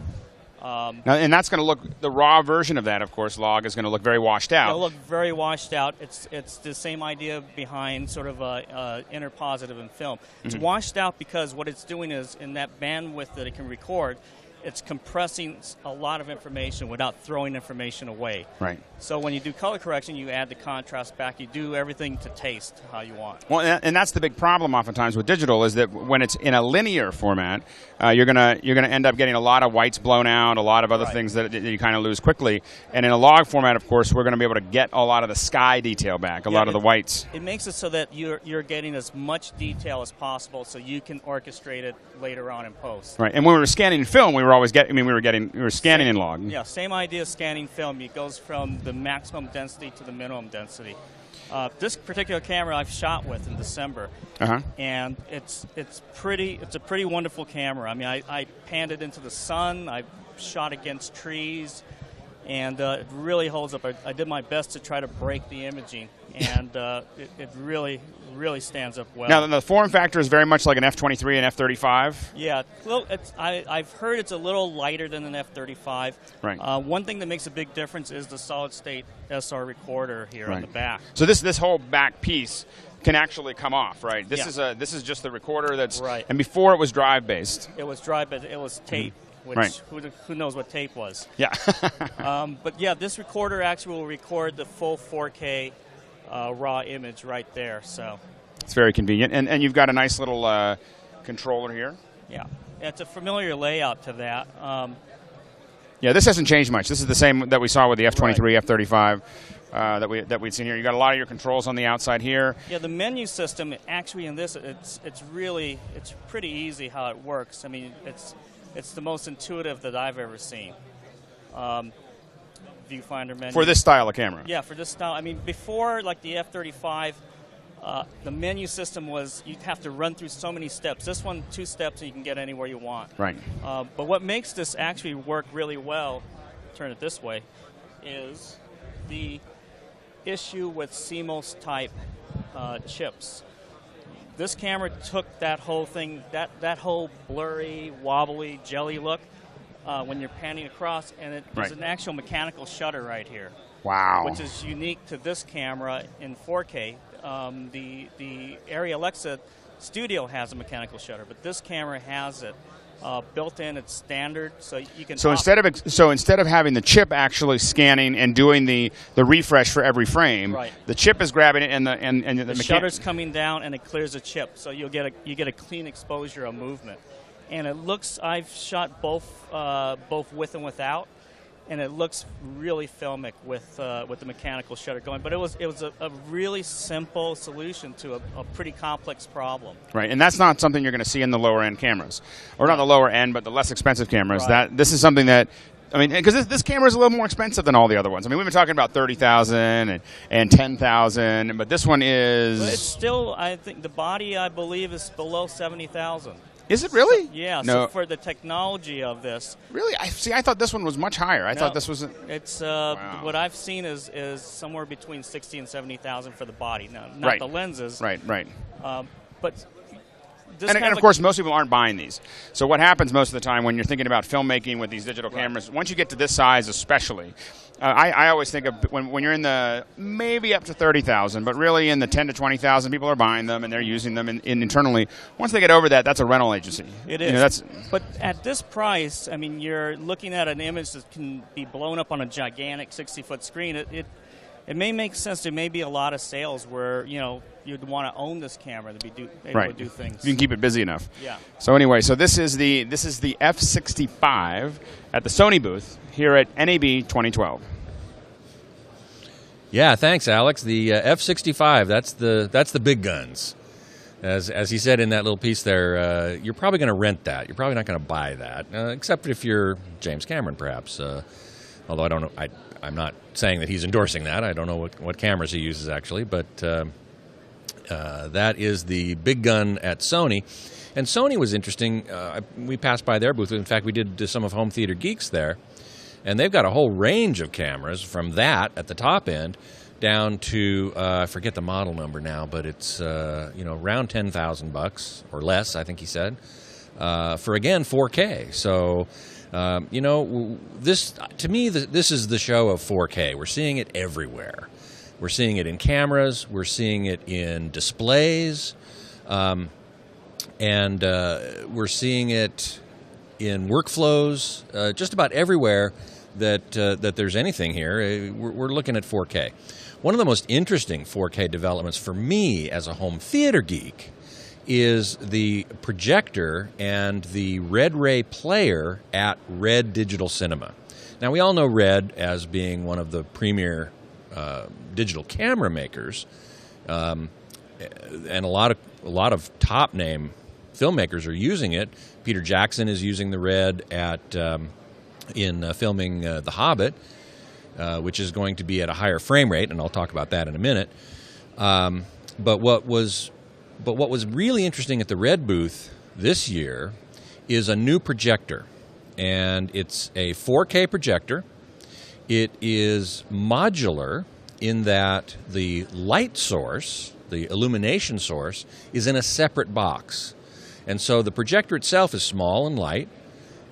Now, and that's going to look, the raw version of that, of course, log is going to look very washed out. It'll look very washed out. It's the same idea behind sort of inner positive in film. It's washed out because what it's doing is, in that bandwidth that it can record, it's compressing a lot of information without throwing information away. Right. So when you do color correction, you add the contrast back. You do everything to taste how you want. Well, and that's the big problem oftentimes with digital is that when it's in a linear format, you're gonna end up getting a lot of whites blown out, a lot of other things that you kind of lose quickly. And in a log format, of course, we're going to be able to get a lot of the sky detail back, a lot of the whites. It makes it so that you're getting as much detail as possible, so you can orchestrate it later on in post. Right. And when we were scanning film, we were always getting. I mean, we were scanning in log. Yeah, same idea. Scanning film. It goes from the maximum density to the minimum density. This particular camera I've shot with in December, and it's a pretty wonderful camera. I mean, I panned it into the sun. I shot against trees, and it really holds up. I did my best to try to break the imaging, and it really stands up well. Now, the form factor is very much like an F-23 and F-35. Yeah, well, I've heard it's a little lighter than an F-35. Right. One thing that makes a big difference is the solid-state SR recorder here on the back. So this whole back piece can actually come off, right? This is just the recorder that's right. And before it was drive based. It was drive, but it was tape. Which who knows what tape was? Yeah. But yeah, this recorder actually will record the full 4K raw image right there. So it's very convenient, and you've got a nice little controller here. Yeah, it's a familiar layout to that. Yeah, this hasn't changed much. This is the same that we saw with the F-23, F-35 that we'd seen here. You got a lot of your controls on the outside here. Yeah, the menu system actually in this it's pretty easy how it works. I mean, it's the most intuitive that I've ever seen. viewfinder menu. For this style of camera? Yeah, for this style. I mean, before, like the F-35, the menu system was you'd have to run through so many steps. This one, 2 steps, and you can get anywhere you want. Right. But what makes this actually work really well, turn it this way, is the issue with CMOS type chips. This camera took that whole thing, that whole blurry, wobbly, jelly look when you're panning across, and there's an actual mechanical shutter right here. Wow. Which is unique to this camera in 4K. The Arri Alexa Studio has a mechanical shutter, but this camera has it built in. It's standard, so you can. So instead of having the chip actually scanning and doing the refresh for every frame, the chip is grabbing it, and the shutter's coming down, and it clears the chip, so you get a clean exposure of movement. And it looks. I've shot both with and without. And it looks really filmic with the mechanical shutter going, but it was a really simple solution to a pretty complex problem. Right, and that's not something you're going to see in the lower end cameras, or not the lower end, but the less expensive cameras. Right. That this is something that, I mean, because this camera is a little more expensive than all the other ones. I mean, we've been talking about $30,000 and $10,000, but this one is. But it's still, I think the body, I believe, is below $70,000. Is it really? So, yeah. No. So for the technology of this. Really? I thought this one was much higher. I thought this was. It's wow. What I've seen is somewhere between $60,000 and $70,000 for the body. Now, not the lenses. Right. But. And of course, most people aren't buying these. So what happens most of the time when you're thinking about filmmaking with these digital cameras, once you get to this size especially, I always think of when you're in the maybe up to 30,000, but really in the 10 to 20,000, people are buying them and they're using them internally. Once they get over that, that's a rental agency. It is. But at this price, I mean, you're looking at an image that can be blown up on a gigantic 60-foot screen. It may make sense. There may be a lot of sales where you'd want to own this camera to be able to do things. You can keep it busy enough. Yeah. So anyway, this is the F65 at the Sony booth here at NAB 2012. Yeah, thanks, Alex. The F65, that's the big guns. As he said in that little piece there, you're probably going to rent that. You're probably not going to buy that, except if you're James Cameron, perhaps. Although I don't know, I'm not saying that he's endorsing that. I don't know what cameras he uses actually, but that is the big gun at Sony. And Sony was interesting. We passed by their booth. In fact, we did some of Home Theater Geeks there. And they've got a whole range of cameras from that at the top end down to, I forget the model number now, but it's around $10,000 or less, I think he said, for, again, 4K. So, this to me, this is the show of 4K. We're seeing it everywhere. We're seeing it in cameras. We're seeing it in displays. And we're seeing it in workflows, just about everywhere that there's anything here. We're looking at 4K. One of the most interesting 4K developments for me as a home theater geek is the projector and the Red Ray player at Red Digital Cinema. Now, we all know Red as being one of the premier digital camera makers, and a lot of top name filmmakers are using it. Peter Jackson is using the Red in filming The Hobbit, which is going to be at a higher frame rate, and I'll talk about that in a minute. But what was really interesting at the Red booth this year is a new projector, and it's a 4K projector. It is modular in that the light source, the illumination source, is in a separate box. And so the projector itself is small and light,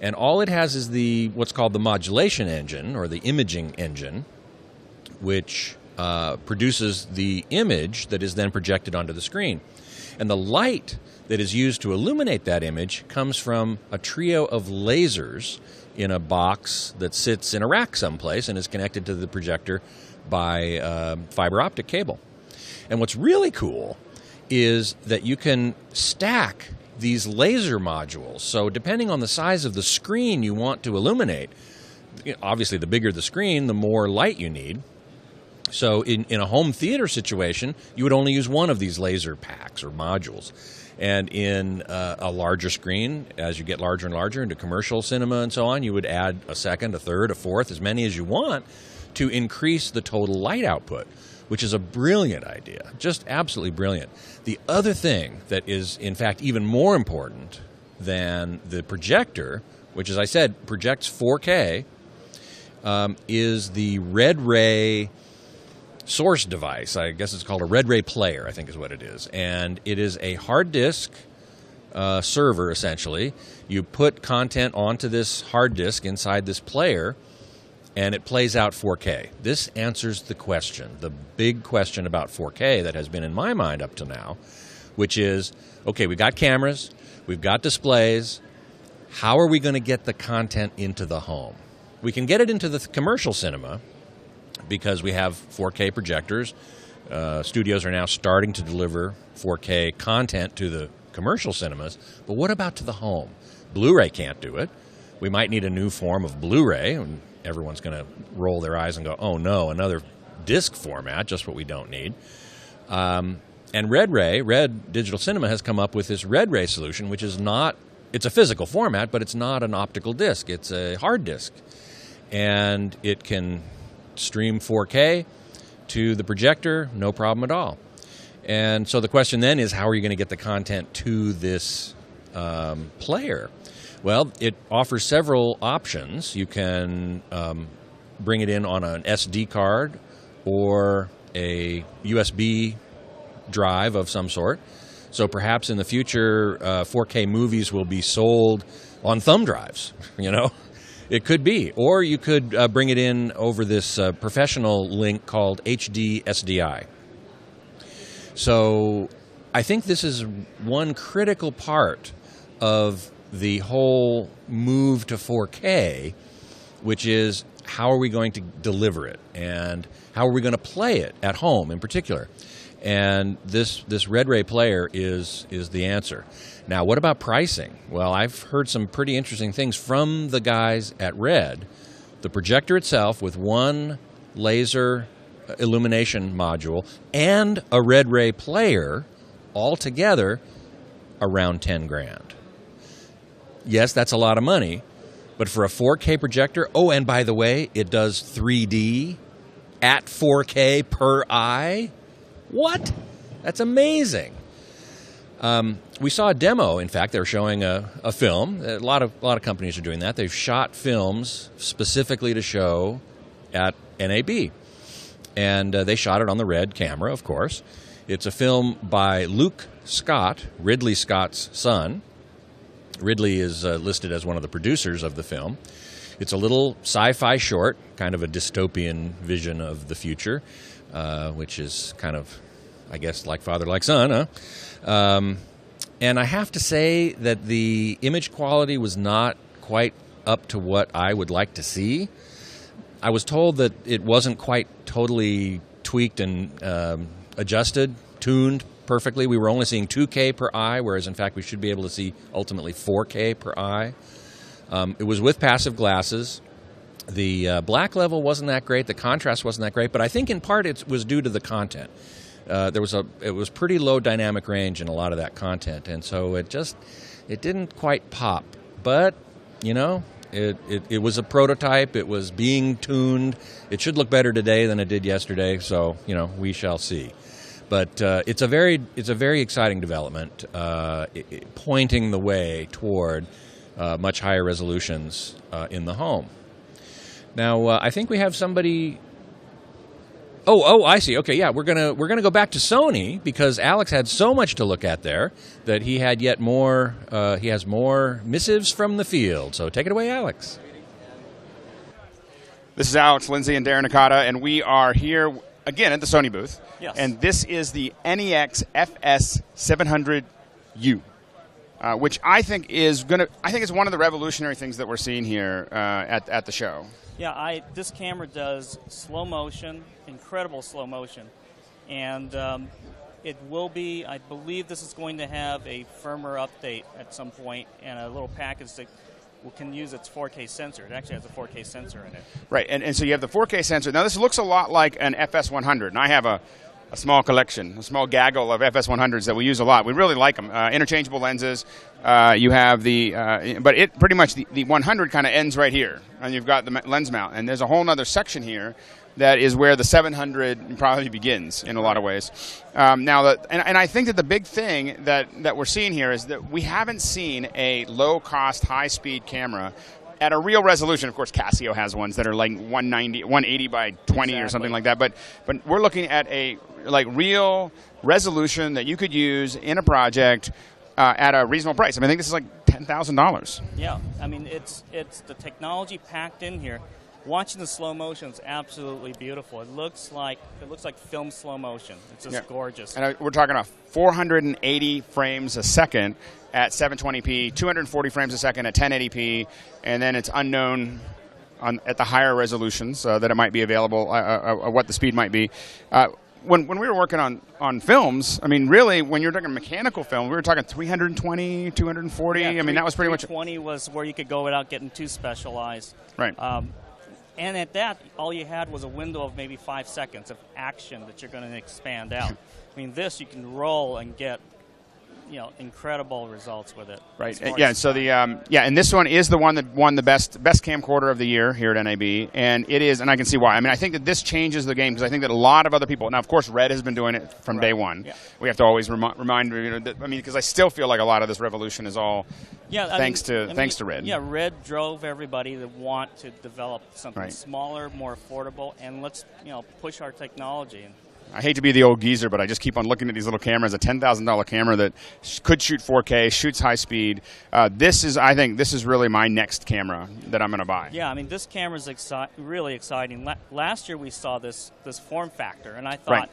and all it has is what's called the modulation engine, or the imaging engine, which produces the image that is then projected onto the screen. And the light that is used to illuminate that image comes from a trio of lasers in a box that sits in a rack someplace and is connected to the projector by fiber optic cable. And what's really cool is that you can stack these laser modules. So depending on the size of the screen you want to illuminate, obviously the bigger the screen, the more light you need. So in a home theater situation, you would only use one of these laser packs or modules. And in a larger screen, as you get larger and larger into commercial cinema and so on, you would add a second, a third, a fourth, as many as you want, to increase the total light output, which is a brilliant idea, just absolutely brilliant. The other thing that is, in fact, even more important than the projector, which, as I said, projects 4K, is the Red Ray source device. I guess it's called a Red Ray player, I think is what it is. And it is a hard disk server, essentially. You put content onto this hard disk inside this player, and it plays out 4K. This answers the question, the big question about 4K that has been in my mind up to now, which is, okay, we've got cameras, we've got displays. How are we going to get the content into the home? We can get it into the commercial cinema because we have 4K projectors. Studios are now starting to deliver 4K content to the commercial cinemas. But what about to the home? Blu-ray can't do it. We might need a new form of Blu-ray, and everyone's going to roll their eyes and go, oh no, another disc format, just what we don't need. And Red Digital Cinema has come up with this Red Ray solution, which is not, it's a physical format, but it's not an optical disc. It's a hard disk. And it can stream 4K to the projector, no problem at all. And so the question then is, how are you going to get the content to this player? Well, it offers several options. You can bring it in on an SD card or a USB drive of some sort. So perhaps in the future, 4K movies will be sold on thumb drives, you know? It could be. Or you could bring it in over this professional link called HD SDI. So I think this is one critical part of the whole move to 4K, which is how are we going to deliver it and how are we going to play it at home in particular. And this Red Ray player is the answer. Now, what about pricing? Well, I've heard some pretty interesting things from the guys at Red. The projector itself with one laser illumination module and a Red Ray player all together around 10 grand. Yes, that's a lot of money, but for a 4K projector, oh, and by the way, it does 3D at 4K per eye. What? That's amazing. We saw a demo. In fact, they were showing a film. A lot of companies are doing that. They've shot films specifically to show at NAB, and they shot it on the Red camera, of course. It's a film by Luke Scott, Ridley Scott's son. Ridley is listed as one of the producers of the film. It's a little sci-fi short, kind of a dystopian vision of the future, which is kind of, I guess, like father, like son, huh? And I have to say that the image quality was not quite up to what I would like to see. I was told that it wasn't quite totally tweaked and adjusted, tuned perfectly. We were only seeing 2K per eye, whereas in fact we should be able to see ultimately 4K per eye. It was with passive glasses. The black level wasn't that great. The contrast wasn't that great, but I think in part it was due to the content. It was pretty low dynamic range in a lot of that content, and so it didn't quite pop. But you know, it was a prototype. It was being tuned. It should look better today than it did yesterday. So you know, we shall see. But it's a very exciting development, pointing the way toward much higher resolutions in the home. Now, I think we have somebody. Oh, I see. Okay, yeah, we're gonna go back to Sony because Alex had so much to look at there that he had yet more. He has more missives from the field. So take it away, Alex. This is Alex Lindsey and Darren Nakata, and we are here again at the Sony booth. Yes. And this is the NEX FS700U. Which I think is one of the revolutionary things that we're seeing here at the show. Yeah, this camera does slow motion, incredible slow motion, and it will be. I believe this is going to have a firmware update at some point, and a little package that can use its 4K sensor. It actually has a 4K sensor in it. Right, and so you have the 4K sensor. Now this looks a lot like an FS100, and I have a small collection, a small gaggle of FS100s that we use a lot. We really like them. Interchangeable lenses. You have but it pretty much the 100 kind of ends right here, and you've got the lens mount, and there's a whole other section here that is where the 700 probably begins in a lot of ways. And I think that the big thing that we're seeing here is that we haven't seen a low-cost, high-speed camera at a real resolution. Of course, Casio has ones that are like 180 by 20 or something like that. But we're looking at a real resolution that you could use in a project at a reasonable price. I think this is like $10,000. Yeah, it's the technology packed in here. Watching the slow motion is absolutely beautiful. It looks like film slow motion. It's just gorgeous. And we're talking about 480 frames a second at 720p, 240 frames a second at 1080p, and then it's unknown at the higher resolutions that it might be available, what the speed might be. When we were working on films, really, when you're talking mechanical film, we were talking 320, 240. Yeah, that was pretty much. 320 was where you could go without getting too specialized. Right. And at that, all you had was a window of maybe 5 seconds of action that you're going to expand out. This you can roll and get, incredible results with it. Right. Yeah. So and this one is the one that won the best camcorder of the year here at NAB, and it is, and I can see why. I think that this changes the game because I think that a lot of other people. Now, of course, Red has been doing it from day one. Yeah. We have to always remind because I still feel like a lot of this revolution is all thanks to Red. Yeah, Red drove everybody to want to develop something smaller, more affordable, and let's push our technology. I hate to be the old geezer, but I just keep on looking at these little cameras. A $10,000 camera that could shoot 4K, shoots high speed. I think this is really my next camera that I'm going to buy. Yeah, this camera is really exciting. Last year we saw this form factor, and I thought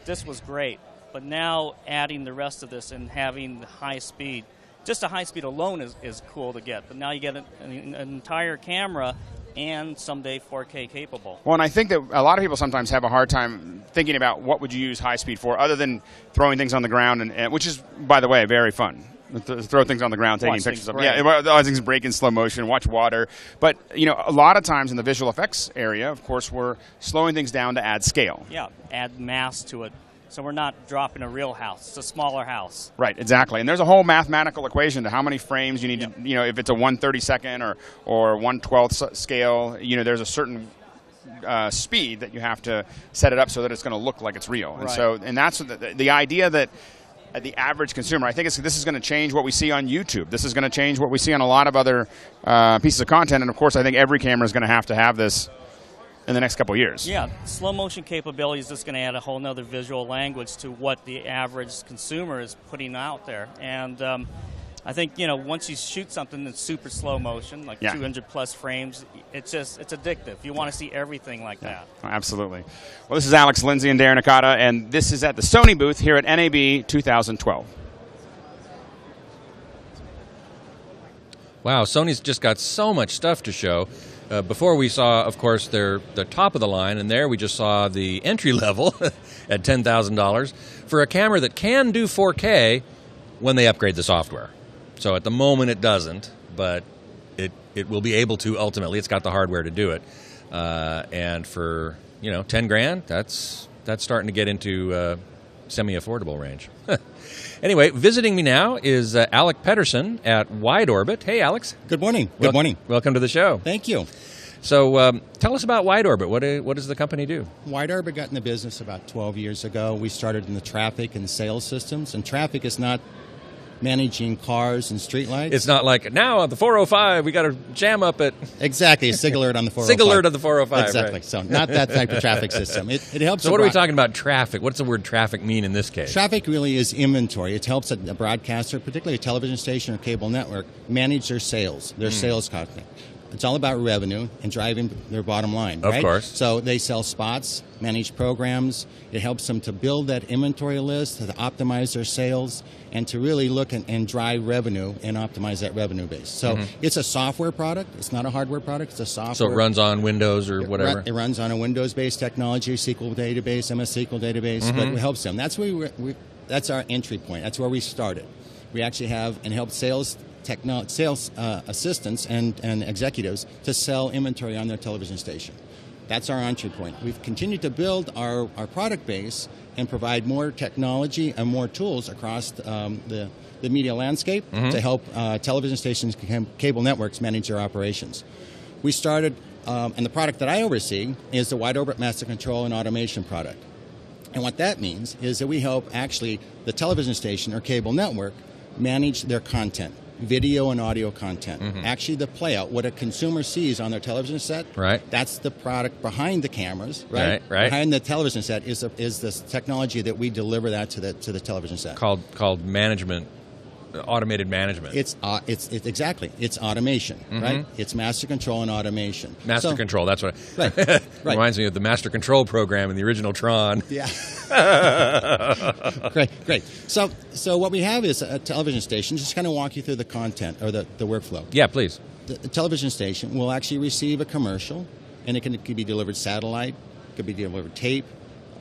this was great. But now adding the rest of this and having the high speed, just the high speed alone is cool to get. But now you get an entire camera and someday 4K capable. Well, and I think that a lot of people sometimes have a hard time thinking about what would you use high speed for, other than throwing things on the ground, and which is, by the way, very fun. Throw things on the ground, taking pictures of them. Yeah, things break in slow motion, watch water. But a lot of times in the visual effects area, of course, we're slowing things down to add scale. Yeah, add mass to it. So we're not dropping a real house. It's a smaller house. Right, exactly. And there's a whole mathematical equation to how many frames you need to, if it's a 1/32 or 1/12 scale, there's a certain speed that you have to set it up so that it's going to look like it's real. Right. And that's the idea that the average consumer, I think this is going to change what we see on YouTube. This is going to change what we see on a lot of other pieces of content. And, of course, I think every camera is going to have this in the next couple of years. Yeah, slow motion capability is just going to add a whole nother visual language to what the average consumer is putting out there. And I think, once you shoot something that's super slow motion, like 200 plus frames, it's addictive. You want to see everything like that. Absolutely. Well, this is Alex Lindsey and Darren Nakata, and this is at the Sony booth here at NAB 2012. Wow, Sony's just got so much stuff to show. Before we saw, of course, the top of the line, and there we just saw the entry level at $10,000 for a camera that can do 4K when they upgrade the software. So at the moment it doesn't, but it will be able to ultimately. It's got the hardware to do it. And for $10,000, that's starting to get into semi-affordable range. Anyway, visiting me now is Alec Pettersen at WideOrbit. Hey, Alex. Good morning. Good morning. Welcome to the show. Thank you. So tell us about WideOrbit. What does the company do? WideOrbit got in the business about 12 years ago. We started in the traffic and sales systems. And traffic is not managing cars and streetlights. It's not like, now on the 405, we got to jam up at... Exactly, a SIG alert on the 405. SIG alert on the 405, exactly. Right. So not that type of traffic system. It helps... So what are we talking about traffic? What's the word traffic mean in this case? Traffic really is inventory. It helps a broadcaster, particularly a television station or cable network, manage their sales, their sales content. It's all about revenue and driving their bottom line, right? Of course. So they sell spots, manage programs. It helps them to build that inventory list, to optimize their sales, and to really look and drive revenue and optimize that revenue base. So it's a software product. It's not a hardware product. It's a software. So it runs on Windows or whatever? It runs on a Windows-based technology, SQL database, MS SQL database, but it helps them. That's where that's our entry point. That's where we started. We actually have and help sales assistants and executives to sell inventory on their television station. That's our entry point. We've continued to build our product base and provide more technology and more tools across the media landscape to help television stations and cable networks manage their operations. We started, and the product that I oversee is the WideOrbit Master Control and Automation product. And what that means is that we help actually the television station or cable network manage their content, video and audio content. Actually, the playout, what a consumer sees on their television set, that's the product behind the cameras, right? Behind the television set is this technology that we deliver that to the television set. Called management. Automated management. It's exactly. It's automation, right? It's master control and automation. Master control. That's what. Right. Reminds me of the master control program in the original Tron. Yeah. Great. So what we have is a television station. Just kind of walk you through the content or the workflow. Yeah, please. The television station will actually receive a commercial, and it can be delivered satellite, could be delivered tape,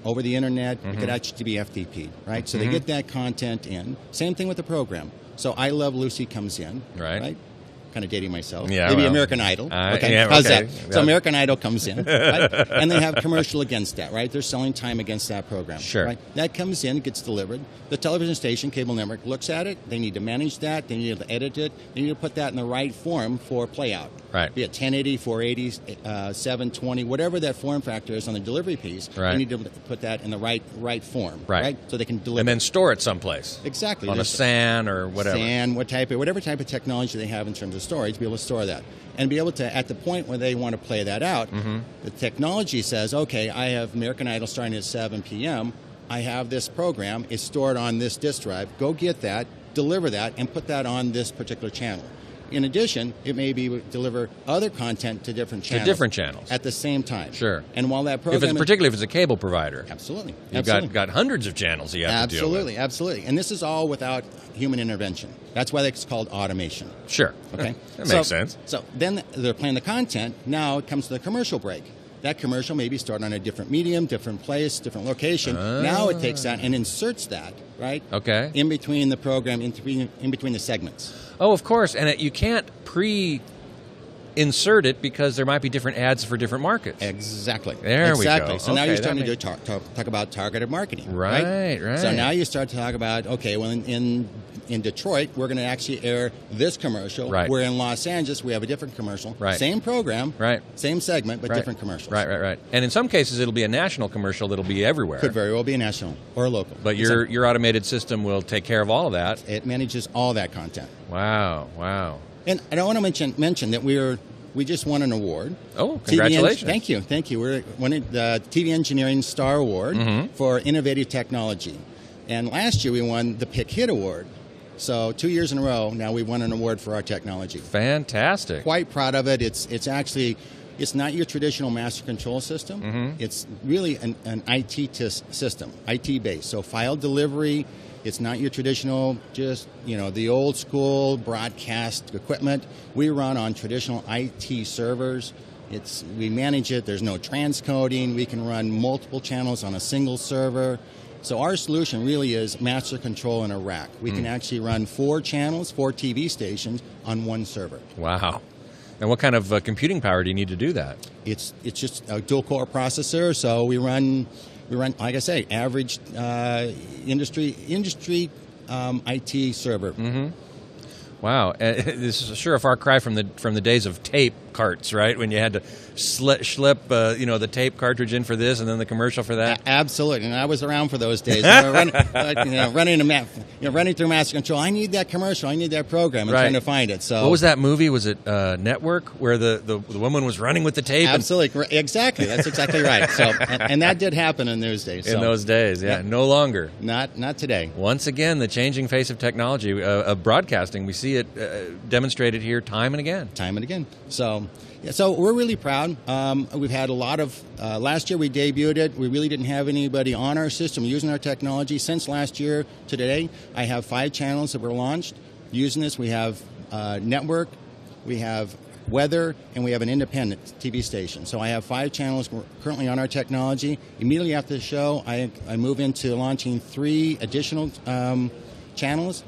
over the internet. It could actually be FTP, right? So they get that content in. Same thing with the program. So I Love Lucy comes in, right? Kind of dating myself. Yeah, maybe American Idol. How's that? So American Idol comes in, right? And they have commercial against that, right? They're selling time against that program. Sure. Right? That comes in, gets delivered. The television station, cable network, looks at it. They need to manage that. They need to edit it. They need to put that in the right form for playout. Right. Be it 1080, 480, 720, whatever that form factor is on the delivery piece. They need to put that in the right form. Right. So they can deliver. And then store it someplace. Exactly. On a SAN or whatever. SAN, whatever type of technology they have in terms of storage, be able to store that. And be able to, at the point where they want to play that out, the technology says, okay, I have American Idol starting at 7 p.m., I have this program, it's stored on this disk drive, go get that, deliver that, and put that on this particular channel. In addition, it may be deliver other content to different channels. At the same time. Sure. And while that program... particularly if it's a cable provider. Absolutely. You've got hundreds of channels you have to deal with. Absolutely. And this is all without human intervention. That's why it's called automation. Sure. Okay. That makes sense. So then they're playing the content. Now it comes to the commercial break. That commercial may be started on a different medium, different place, different location. Now it takes that and inserts that, right? Okay. In between the program, in between the segments. Oh, of course. And you can't insert it because there might be different ads for different markets. Exactly. There we go. So now you're starting to talk about targeted marketing. Right. So now you start to talk about, okay, well, in Detroit, we're going to actually air this commercial. Right. Where in Los Angeles, we have a different commercial. Right. Same program. Right. Same segment, but different commercials. Right. And in some cases, it'll be a national commercial that'll be everywhere. Could very well be a national or a local. But your automated system will take care of all of that. It manages all that content. Wow. And I want to mention that we just won an award. Oh, congratulations. Thank you. We're winning the TV Engineering Star Award for innovative technology. And last year we won the Pick Hit Award. So 2 years in a row, now we won an award for our technology. Fantastic. Quite proud of it. It's actually, it's not your traditional master control system. It's really an IT system, IT-based. So file delivery. It's not your traditional, just, the old school broadcast equipment. We run on traditional IT servers. We manage it. There's no transcoding. We can run multiple channels on a single server. So our solution really is master control in a rack. We can actually run 4 channels, 4 TV stations on one server. Wow. And what kind of computing power do you need to do that? It's just a dual-core processor, so we run, like I say, average industry IT server. Wow, this is sure a far cry from the days of tape carts, right? When you had to schlep the tape cartridge in for this and then the commercial for that. Absolutely, and I was around for those days. Running through master control. I need that commercial. I need that program. And trying to find it. So what was that movie? Was it Network, where the woman was running with the tape? Absolutely, exactly. That's exactly right. So and that did happen in those days. In those days, yeah. No longer. Not today. Once again, the changing face of technology of broadcasting. We see it demonstrated here time and again. So we're really proud. We've had a lot of, last year we debuted it. We really didn't have anybody on our system using our technology. Since last year to today, I have 5 channels that were launched using this. We have network, we have weather, and we have an independent TV station. So I have 5 channels currently on our technology. Immediately after the show, I move into launching 3 additional channels.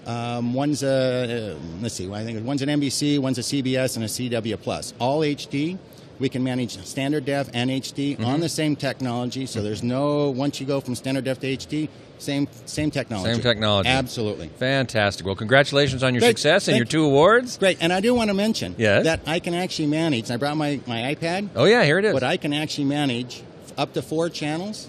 One's one's an NBC, one's a CBS, and a CW+. All HD, We can manage standard def and HD on the same technology. So there's no, once you go from standard def to HD, same technology. Same technology. Absolutely. Fantastic. Well, congratulations on your success and your 2 awards. Great. And I do want to mention that I can actually manage. I brought my iPad. Oh, yeah, here it is. But I can actually manage up to 4 channels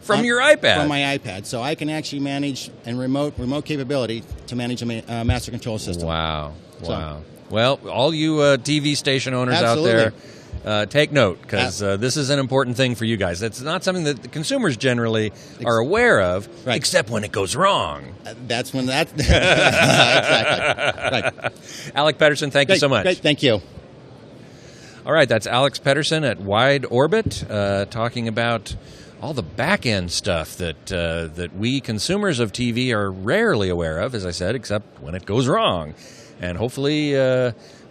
from your iPad. From my iPad, so I can actually manage and remote capability to manage a master control system. Wow! So, wow! Well, all you TV station owners absolutely. out there, take note, because this is an important thing for you guys. It's not something that the consumers generally are aware of, except when it goes wrong. That's when that exactly. Right. Alec Pettersen, thank you so much. Great, thank you. All right, that's Alex Pettersen at WideOrbit talking about all the back-end stuff that we consumers of TV are rarely aware of, as I said, except when it goes wrong. And hopefully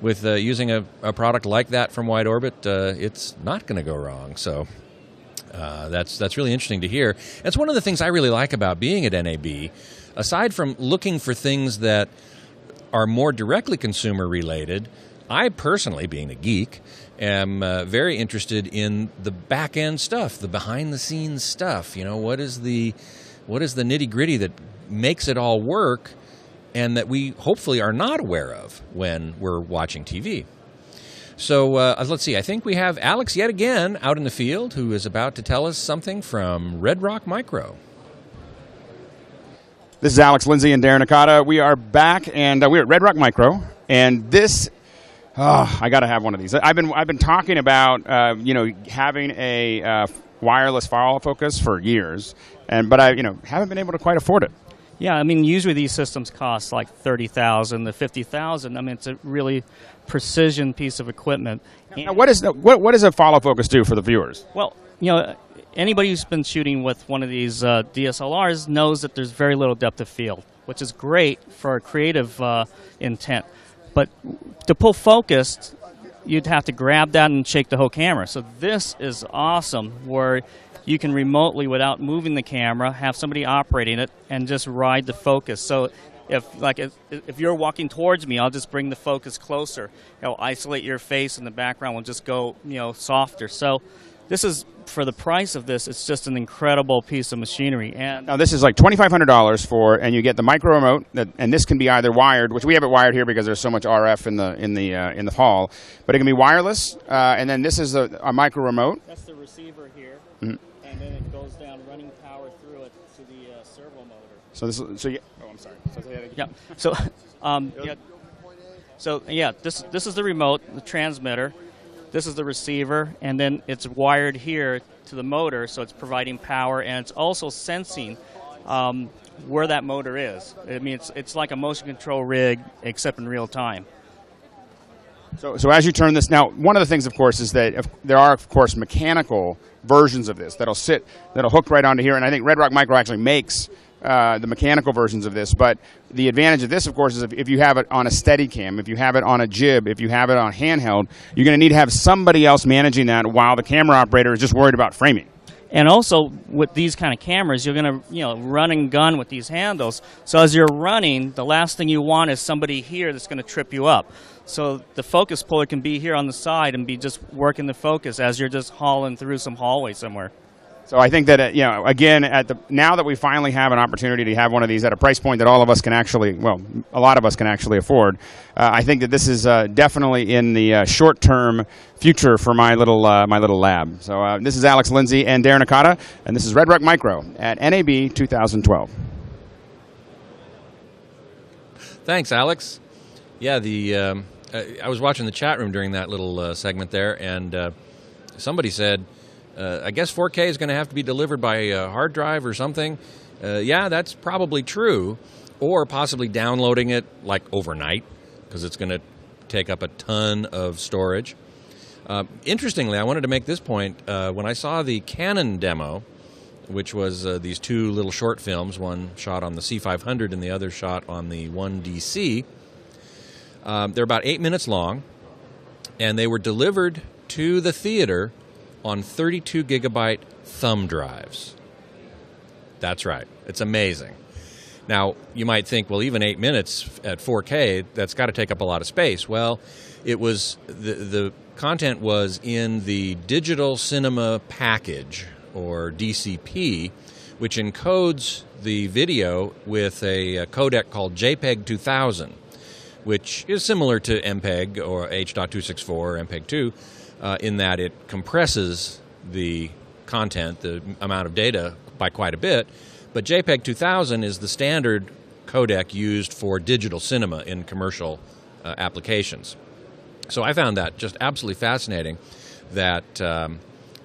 with using a product like that from WideOrbit, it's not going to go wrong. So that's really interesting to hear. That's one of the things I really like about being at NAB. Aside from looking for things that are more directly consumer-related, I personally, being a geek, am very interested in the back-end stuff, the behind-the-scenes stuff. You know, what is the nitty-gritty that makes it all work and that we hopefully are not aware of when we're watching TV. So let's see. I think we have Alex yet again out in the field who is about to tell us something from Red Rock Micro. This is Alex Lindsey and Darren Nakata. We are back, and we're at Red Rock Micro, and this... Oh, I got to have one of these. I've been talking about having a wireless follow focus for years, but I haven't been able to quite afford it. Yeah, I mean, usually these systems cost like $30,000 to $50,000. I mean, it's a really precision piece of equipment. Now, what does a follow focus do for the viewers? Well, anybody who's been shooting with one of these DSLRs knows that there's very little depth of field, which is great for a creative intent. But to pull focus, you'd have to grab that and shake the whole camera. So this is awesome, where you can remotely, without moving the camera, have somebody operating it and just ride the focus. So if you're walking towards me, I'll just bring the focus closer. Isolate your face, and the background will just go softer. So this is, for the price of this, it's just an incredible piece of machinery. And now this is like $2,500 and you get the micro remote, and this can be either wired, which we have it wired here because there's so much RF in the hall, but it can be wireless. And then this is a micro remote. That's the receiver here, and then it goes down running power through it to the servo motor. I'm sorry. This is the remote, the transmitter. This is the receiver, and then it's wired here to the motor, so it's providing power, and it's also sensing where that motor is. I mean, it's like a motion control rig, except in real time. So as you turn this, now one of the things, of course, is that there are, of course, mechanical versions of this that'll hook right onto here, and I think Red Rock Micro actually makes the mechanical versions of this. But the advantage of this, of course, is if you have it on a Steadicam, if you have it on a jib, if you have it on handheld, you're going to need to have somebody else managing that while the camera operator is just worried about framing. And also, with these kind of cameras, you're going to run and gun with these handles. So as you're running, the last thing you want is somebody here that's going to trip you up. So the focus puller can be here on the side and be just working the focus as you're just hauling through some hallway somewhere. So I think that, again, now that we finally have an opportunity to have one of these at a price point that all of us can actually, a lot of us can actually afford, I think that this is definitely in the short-term future for my little lab. So this is Alex Lindsey and Darren Nakata, and this is Red Rock Micro at NAB 2012. Thanks, Alex. Yeah, I was watching the chat room during that little segment there, and somebody said, I guess 4K is going to have to be delivered by a hard drive or something. Yeah, that's probably true. Or possibly downloading it like overnight, because it's going to take up a ton of storage. Interestingly, I wanted to make this point. When I saw the Canon demo, which was these two little short films, one shot on the C500 and the other shot on the 1DC, they're about 8 minutes long, and they were delivered to the theater on 32 gigabyte thumb drives. That's right. It's amazing. Now, you might think, well, even 8 minutes at 4K, that's got to take up a lot of space. Well, it was the content was in the Digital Cinema Package, or DCP, which encodes the video with a codec called JPEG 2000, which is similar to MPEG or H.264 or MPEG-2 in that it compresses the content, the amount of data, by quite a bit. But JPEG 2000 is the standard codec used for digital cinema in commercial applications. So I found that just absolutely fascinating that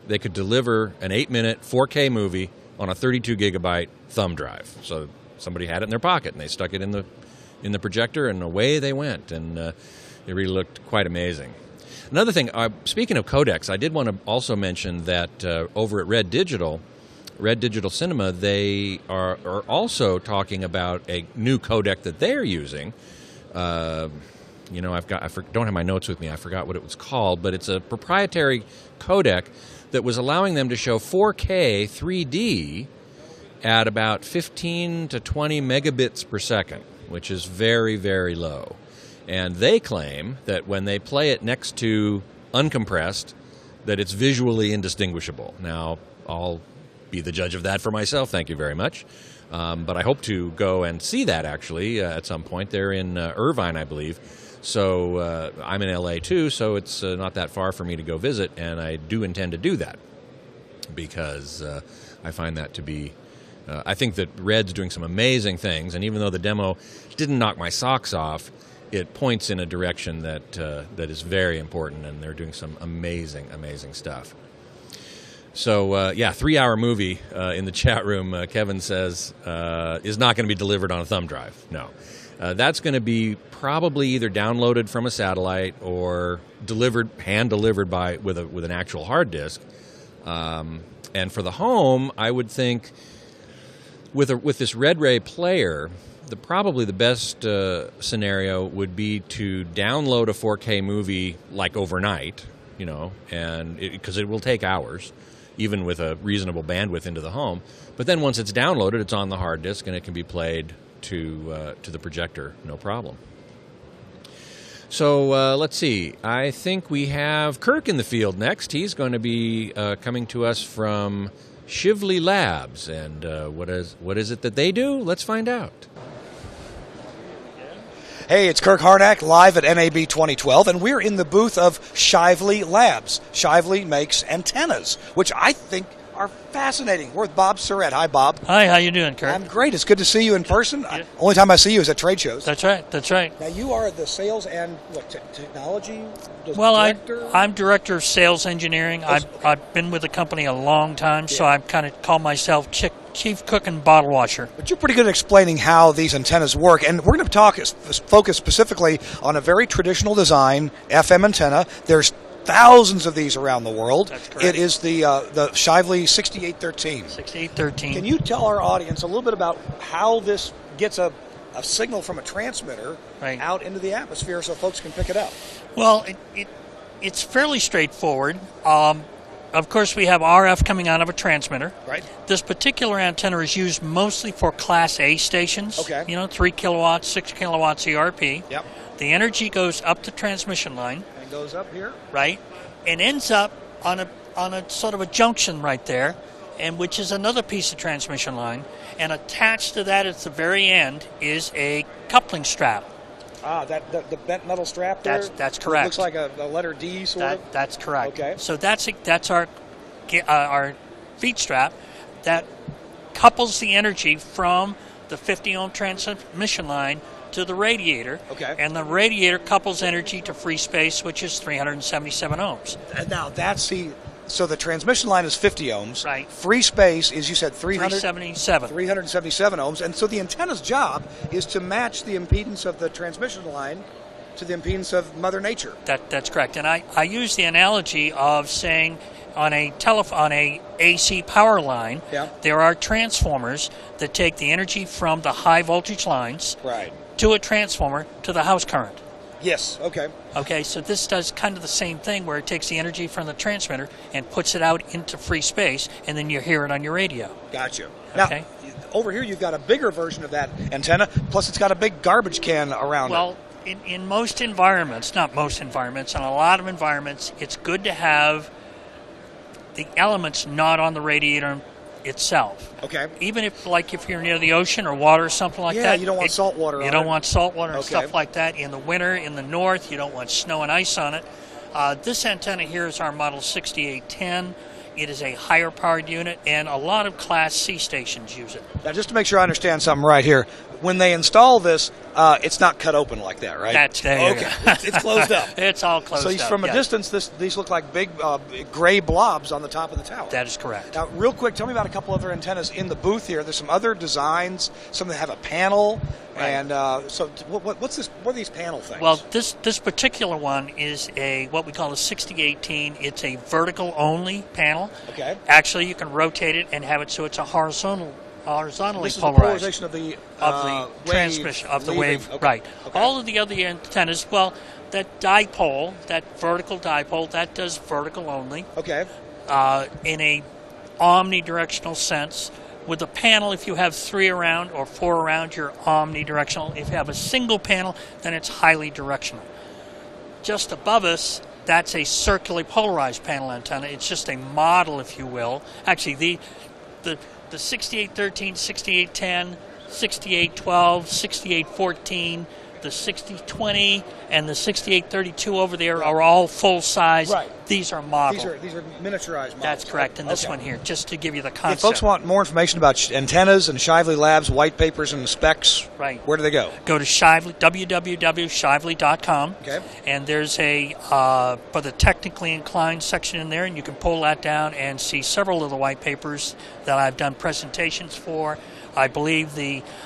they could deliver an 8-minute 4K movie on a 32-gigabyte thumb drive. So somebody had it in their pocket, and they stuck it in the projector, and away they went, and it really looked quite amazing. Another thing, speaking of codecs, I did want to also mention that over at Red Digital Cinema, they are also talking about a new codec that they're using. You know, I don't have my notes with me. I forgot what it was called, but it's a proprietary codec that was allowing them to show 4K 3D at about 15 to 20 megabits per second, which is very, very low. And they claim that when they play it next to uncompressed, that it's visually indistinguishable. Now, I'll be the judge of that for myself. Thank you very much. But I hope to go and see that, actually, at some point. They're in Irvine, I believe. So I'm in L.A., too, so it's not that far for me to go visit, and I do intend to do that because I find that to be... I think that Red's doing some amazing things, and even though the demo didn't knock my socks off, it points in a direction that that is very important, and they're doing some amazing, amazing stuff. So, 3-hour movie in the chat room, Kevin says, is not going to be delivered on a thumb drive. No. That's going to be probably either downloaded from a satellite or hand-delivered with an actual hard disk. And for the home, I would think with this Red Ray player, probably the best scenario would be to download a 4K movie like overnight, you know, and because it will take hours, even with a reasonable bandwidth into the home. But then once it's downloaded, it's on the hard disk and it can be played to the projector, no problem. So let's see. I think we have Kirk in the field next. He's going to be coming to us from Cachefly Labs, and what is it that they do? Let's find out. Hey, it's Kirk Harnack live at NAB 2012, and we're in the booth of Cachefly Labs. Cachefly makes antennas, which I think are fascinating. We're with Bob Surratt. Hi, Bob. Hi, how you doing, Kirk? I'm great. It's good to see you in person. Only time I see you is at trade shows. That's right. That's right. Now, you are the sales and technology director? I'm director of sales engineering. I've been with the company a long time, so I kind of call myself chief cook and bottle washer. But you're pretty good at explaining how these antennas work, and we're going to focus specifically on a very traditional design FM antenna. There's thousands of these around the world. That's correct. It is the Cachefly 6813. 6813. Can you tell our audience a little bit about how this gets a signal from a transmitter out into the atmosphere so folks can pick it up? Well, it's fairly straightforward. Of course, we have RF coming out of a transmitter. Right. This particular antenna is used mostly for Class A stations. Okay. You know, 3 kilowatts, 6 kilowatts ERP. Yep. The energy goes up the transmission line. And goes up here. Right. And ends up on a sort of a junction right there, and which is another piece of transmission line. And attached to that at the very end is a coupling strap. The bent metal strap there? That's correct. It looks like a letter D sort of? That's correct. Okay. So that's our feed strap that couples the energy from the 50-ohm transmission line to the radiator. Okay. And the radiator couples energy to free space, which is 377 ohms. Now, so the transmission line is 50 ohms. Right. Free space is, you said, 377 ohms. And so the antenna's job is to match the impedance of the transmission line to the impedance of Mother Nature. That's correct. And I use the analogy of saying on a AC power line, there are transformers that take the energy from the high voltage lines to a transformer to the house current. Yes, okay. Okay, so this does kind of the same thing where it takes the energy from the transmitter and puts it out into free space, and then you hear it on your radio. Gotcha. Okay. Now, over here you've got a bigger version of that antenna, plus it's got a big garbage can around it. Well, in most environments, not most environments, in a lot of environments, it's good to have the elements not on the radiator itself. Okay. Even if you're near the ocean or water or something like that. Yeah, you don't want salt water on it. You don't want salt water and stuff like that. In the winter, in the north, you don't want snow and ice on it. This antenna here is our model 6810. It is a higher powered unit, and a lot of Class C stations use it. Now, just to make sure I understand something right here, when they install this, it's not cut open like that, right? That's okay. It's closed up. It's all closed up. So from a distance, these look like big gray blobs on the top of the tower. That is correct. Now, real quick, tell me about a couple other antennas in the booth here. There's some other designs. Some that have a panel. Right. And so, what's this? What are these panel things? Well, this particular one is what we call a 6018. It's a vertical only panel. Okay. Actually, you can rotate it and have it so it's a horizontally this is polarized. The polarization of the transmission of the wave. Okay. Right. Okay. All of the other antennas, well, that dipole, that vertical dipole, that does vertical only. Okay. In a omnidirectional sense. With a panel, if you have 3 around or 4 around, you're omnidirectional. If you have a single panel, then it's highly directional. Just above us, that's a circularly polarized panel antenna. It's just a model, if you will. Actually, the 6813, 6810, 6812, 6814, the 6020, and the 6832 over there are all full size. Right. These are models. These are miniaturized models. That's correct. And this one here, just to give you the If concept. folks want more information about antennas and Cachefly Labs, white papers and specs, right, where do they go? Go to Cachefly, www.cachefly.com. Okay. And there's a for the technically inclined section in there, and you can pull that down and see several of the white papers that I've done presentations for. I believe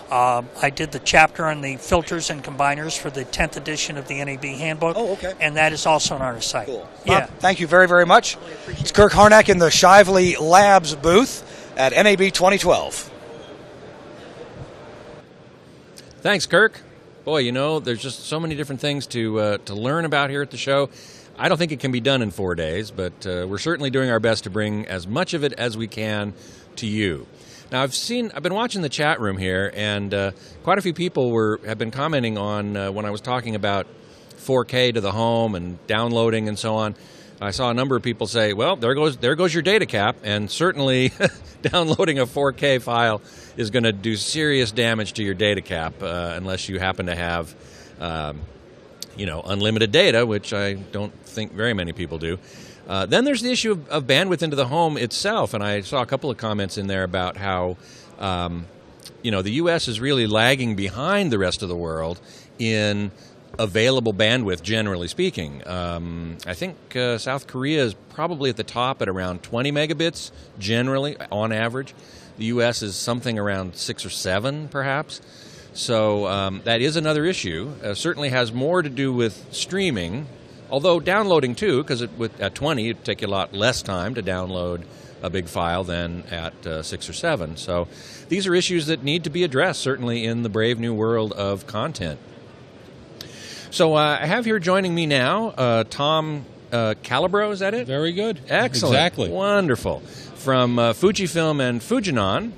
I did the chapter on the filters and combiners for the 10th edition of the NAB handbook. Oh, okay. And that is also on our site. Cool. Yeah. Bob, thank you very, very much. It's Kirk Harnack in the Cachefly Labs booth at NAB 2012. Thanks, Kirk. Boy, there's just so many different things to learn about here at the show. I don't think it can be done in 4 days, but we're certainly doing our best to bring as much of it as we can to you. Now, I've been watching the chat room here, and quite a few people have been commenting on when I was talking about 4K to the home and downloading and so on. I saw a number of people say, "Well, there goes your data cap," and certainly downloading a 4K file is going to do serious damage to your data cap unless you happen to have, unlimited data, which I don't think very many people do. Then there's the issue of bandwidth into the home itself, and I saw a couple of comments in there about how, the U.S. is really lagging behind the rest of the world in available bandwidth, generally speaking. I think South Korea is probably at the top at around 20 megabits, generally, on average. The U.S. is something around 6 or 7, perhaps. So that is another issue. Certainly has more to do with streaming, although downloading too, because at 20 it'd take you a lot less time to download a big file than at 6 or 7. So these are issues that need to be addressed, certainly in the brave new world of content. So I have here joining me now Thom Calabro, is that it? Very good. Excellent. Exactly. Wonderful. From Fujifilm and Fujinon.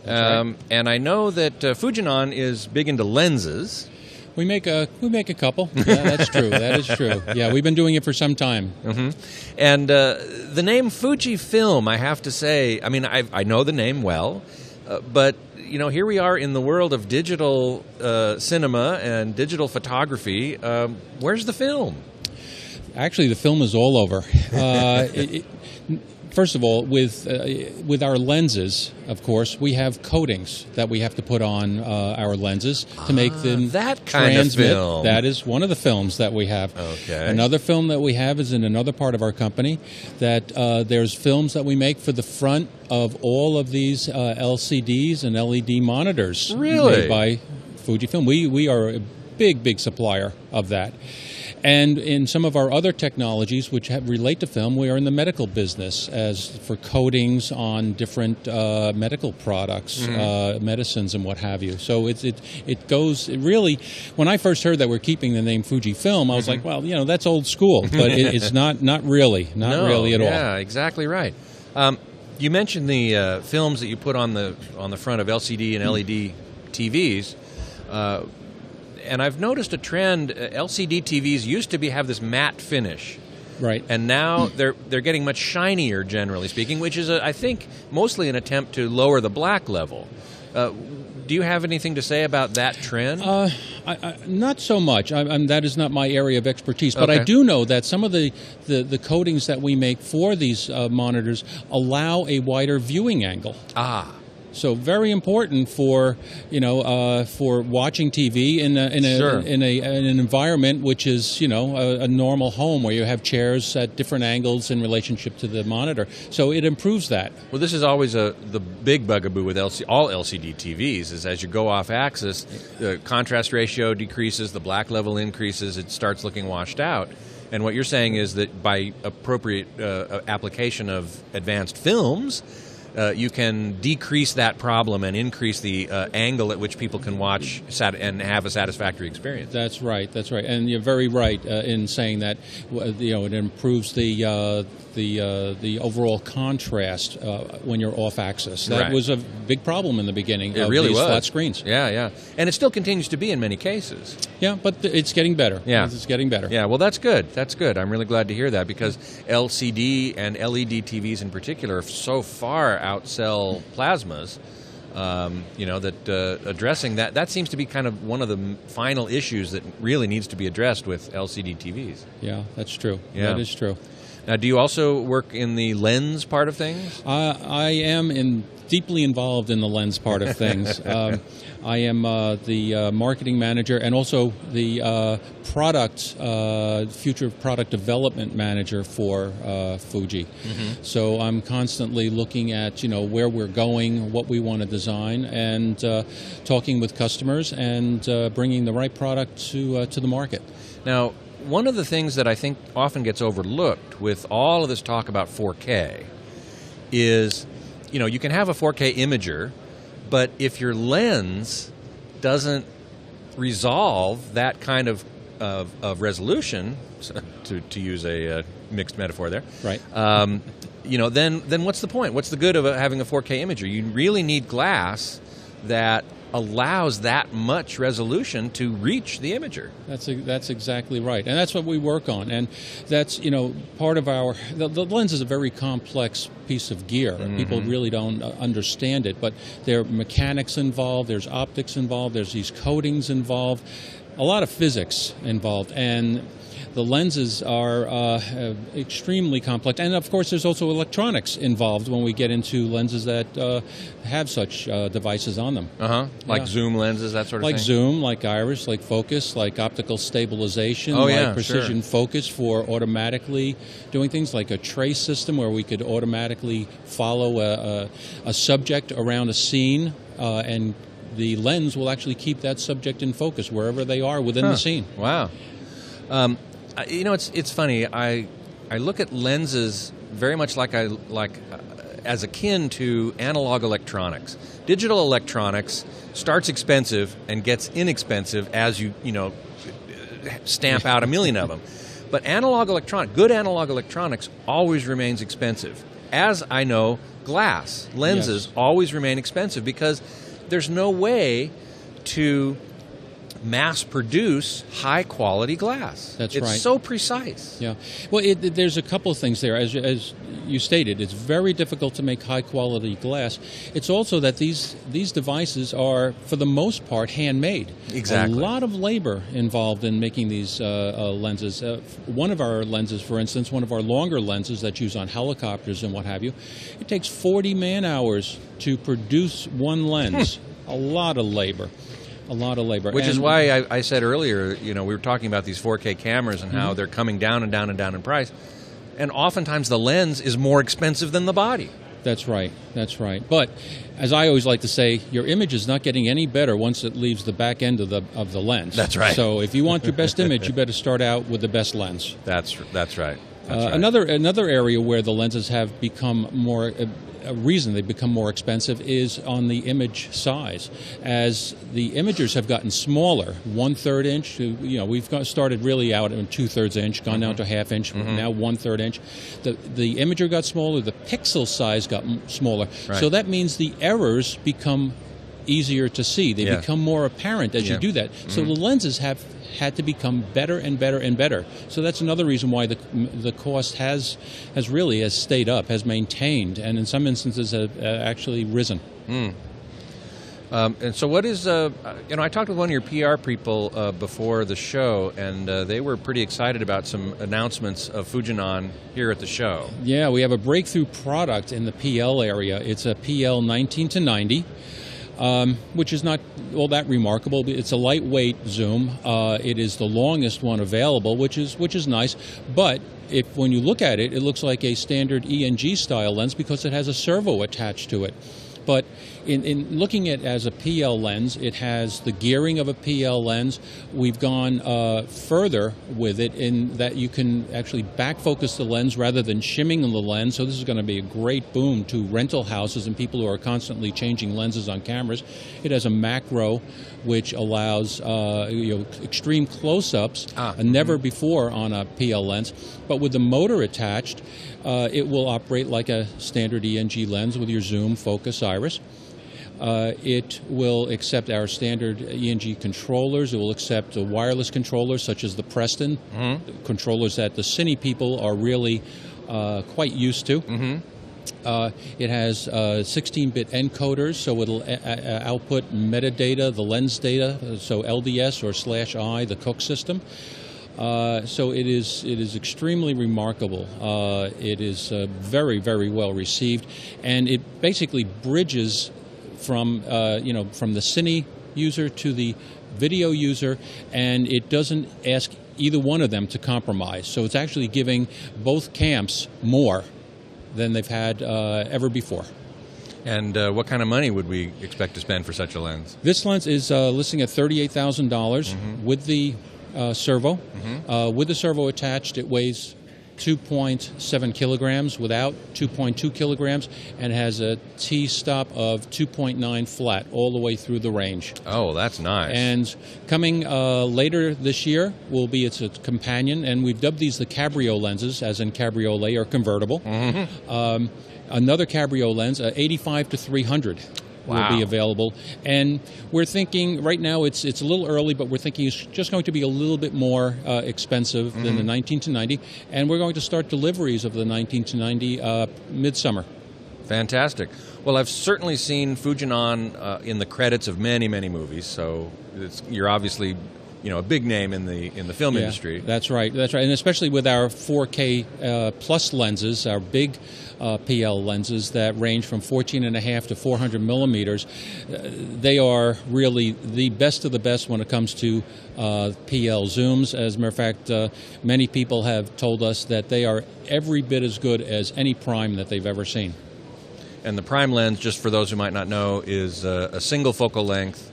Right. And I know that Fujinon is big into lenses. We make a couple. Yeah, that's true. That is true. Yeah, we've been doing it for some time. Mm-hmm. And the name Fujifilm, I have to say, I mean, I know the name well, but here we are in the world of digital cinema and digital photography. Where's the film? Actually, the film is all over. First of all, with our lenses, of course, we have coatings that we have to put on our lenses to make them that kind transmit. of film. That is one of the films that we have. Okay. Another film that we have is in another part of our company. That there's films that we make for the front of all of these LCDs and LED monitors. Really? Made by Fujifilm. We are a big supplier of that. And in some of our other technologies, which relate to film, we are in the medical business as for coatings on different medical products, medicines, and what have you. So it goes really. When I first heard that we're keeping the name Fujifilm, I was like, well, that's old school, but it's not really at all. Yeah, exactly right. You mentioned the films that you put on the front of LCD and LED TVs. and I've noticed a trend. LCD TVs used to have this matte finish. Right. And now they're getting much shinier, generally speaking, which is, I think, mostly an attempt to lower the black level. Do you have anything to say about that trend? Not so much. That is not my area of expertise. But Okay. I do know that some of the coatings that we make for these monitors allow a wider viewing angle. So very important for for watching TV in an environment which is a normal home where you have chairs at different angles in relationship to the monitor. So it improves that. Well, this is always the big bugaboo with all LCD TVs is as you go off axis, the contrast ratio decreases, the black level increases, it starts looking washed out. And what you're saying is that by appropriate application of advanced films, you can decrease that problem and increase the angle at which people can watch and have a satisfactory experience. That's right. That's right. And you're very right in saying that it improves the overall contrast when you're off axis. That was a big problem in the beginning. It really these was. flat screens. Yeah, and it still continues to be in many cases. Yeah, but it's getting better. Yeah, it's getting better. Yeah, well, that's good. That's good. I'm really glad to hear that because LCD and LED TVs in particular so far outsell plasmas. That addressing that seems to be kind of one of the final issues that really needs to be addressed with LCD TVs. Yeah, that's true. Yeah. That is true. Now, do you also work in the lens part of things? I am deeply involved in the lens part of things. I am the marketing manager and also the future product development manager for Fuji. Mm-hmm. So I'm constantly looking at where we're going, what we want to design, and talking with customers and bringing the right product to the market. Now, one of the things that I think often gets overlooked with all of this talk about 4K is, you can have a 4K imager, but if your lens doesn't resolve that kind of resolution, to use a mixed metaphor there, right? Then what's the point? What's the good of having a 4K imager? You really need glass that allows that much resolution to reach the imager. That's exactly right, and that's what we work on. And that's part of our. The lens is a very complex piece of gear. Mm-hmm. People really don't understand it, but there are mechanics involved. There's optics involved. There's these coatings involved. A lot of physics involved, and the lenses are extremely complex. And, of course, there's also electronics involved when we get into lenses that have such devices on them. Like zoom lenses, that sort of thing? Like zoom, like iris, like focus, like optical stabilization, precision focus for automatically doing things, like a trace system where we could automatically follow a subject around a scene and the lens will actually keep that subject in focus wherever they are within the scene. Wow. It's funny. I look at lenses very much as akin to analog electronics. Digital electronics starts expensive and gets inexpensive as you stamp out a million of them. But good analog electronics always remains expensive. As I know, glass lenses always remain expensive because there's no way to mass produce high quality glass. That's right. It's so precise. Yeah. Well, there's a couple of things there. As you stated, it's very difficult to make high quality glass. It's also that these devices are, for the most part, handmade. Exactly. A lot of labor involved in making these lenses. One of our lenses, for instance, one of our longer lenses that's used on helicopters and what have you, it takes 40 man-hours to produce one lens. A lot of labor. A lot of labor. Which is why I said earlier, we were talking about these 4K cameras and how they're coming down and down and down in price. And oftentimes the lens is more expensive than the body. That's right. That's right. But as I always like to say, your image is not getting any better once it leaves the back end of the lens. That's right. So if you want your best image, you better start out with the best lens. That's right. That's right. Another area where the lenses have become more a reason they've become more expensive is on the image size. As the imagers have gotten smaller, 1/3 inch, we've started really out in 2/3 inch, gone down to 1/2 inch, now 1/3 inch. The imager got smaller, the pixel size got smaller. Right. So that means the errors become easier to see. They Yeah. become more apparent as Yeah. you do that. So Mhm. the lenses have had to become better and better and better. So that's another reason why the cost has stayed up, has maintained, and in some instances actually risen. And so what is, I talked with one of your PR people before the show, and they were pretty excited about some announcements of Fujinon here at the show. Yeah, we have a breakthrough product in the PL area. It's a PL 19-90, which is not all that remarkable. It's a lightweight zoom. It is the longest one available, which is nice. But when you look at it, it looks like a standard ENG style lens because it has a servo attached to it. But in looking at it as a PL lens, it has the gearing of a PL lens. We've gone further with it in that you can actually back focus the lens rather than shimming the lens. So this is going to be a great boom to rental houses and people who are constantly changing lenses on cameras. It has a macro, which allows extreme close-ups, never before on a PL lens. But with the motor attached, it will operate like a standard ENG lens with your zoom, focus, iris. It will accept our standard ENG controllers. It will accept wireless controllers such as the Preston, controllers that the cine people are really quite used to. It has 16-bit encoders, so it'll output metadata, the lens data, so LDS or /I, the Cook system. So it is extremely remarkable. It is very, very well received, and it basically bridges from the cine user to the video user, and it doesn't ask either one of them to compromise. So it's actually giving both camps more than they've had ever before. And what kind of money would we expect to spend for such a lens? This lens is listing at $38,000 with the servo. With the servo attached, it weighs 2.7 kilograms, without 2.2 kilograms, and has a T-stop of 2.9 flat all the way through the range. Oh, that's nice. And coming later this year will be its companion, and we've dubbed these the Cabrio lenses, as in cabriolet or convertible. Another Cabrio lens, 85 to 300. Will be available, and we're thinking right now it's a little early, but we're thinking it's just going to be a little bit more expensive than the 19-90, and we're going to start deliveries of the 19-90 midsummer. Fantastic. Well, I've certainly seen Fujinon in the credits of many, many movies, so you're obviously a big name in the film industry. That's right, and especially with our 4K plus lenses, our big PL lenses that range from 14.5 to 400 millimeters. They are really the best of the best when it comes to PL zooms. As a matter of fact, many people have told us that they are every bit as good as any prime that they've ever seen. And the prime lens, just for those who might not know, is a single focal length.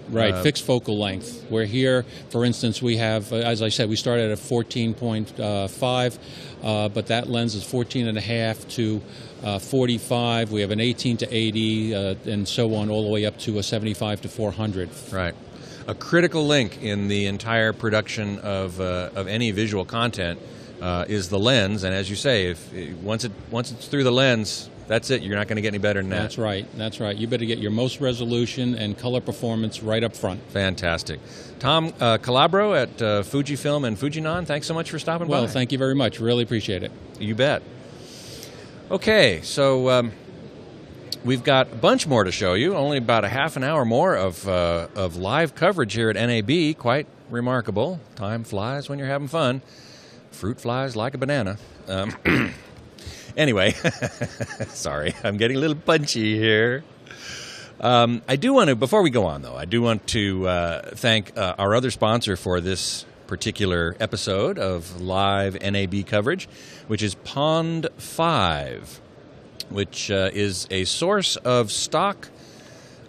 Right, fixed focal length. Where here, for instance, we have, as I said, we started at 14.5, but that lens is 14.5 to 45. We have an 18 to 80, and so on, all the way up to a 75 to 400. Right. A critical link in the entire production of any visual content is the lens, and as you say, once it's through the lens, that's it. You're not going to get any better than that. That's right. You better get your most resolution and color performance right up front. Fantastic. Thom, Calabro at Fujifilm and Fujinon, thanks so much for stopping by. Well, thank you very much. Really appreciate it. You bet. Okay, so we've got a bunch more to show you. Only about a half an hour more of live coverage here at NAB. Quite remarkable. Time flies when you're having fun. Fruit flies like a banana. Anyway, sorry, I'm getting a little punchy here. I do want to, before we go on, though, I do want to thank our other sponsor for this particular episode of live NAB coverage, which is Pond 5, which is a source of stock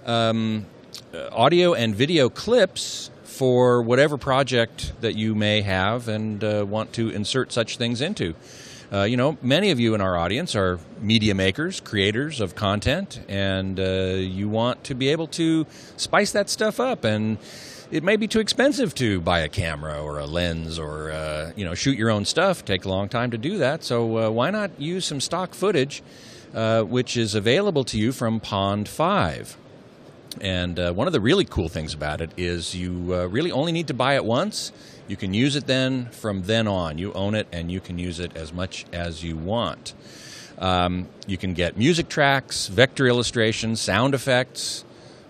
audio and video clips for whatever project that you may have and want to insert such things into. Many of you in our audience are media makers, creators of content, and you want to be able to spice that stuff up. And it may be too expensive to buy a camera or a lens or, shoot your own stuff. Take a long time to do that. So why not use some stock footage, which is available to you from Pond 5. And one of the really cool things about it is you really only need to buy it once. You can use it then from then on. You own it, and you can use it as much as you want. You can get music tracks, vector illustrations, sound effects,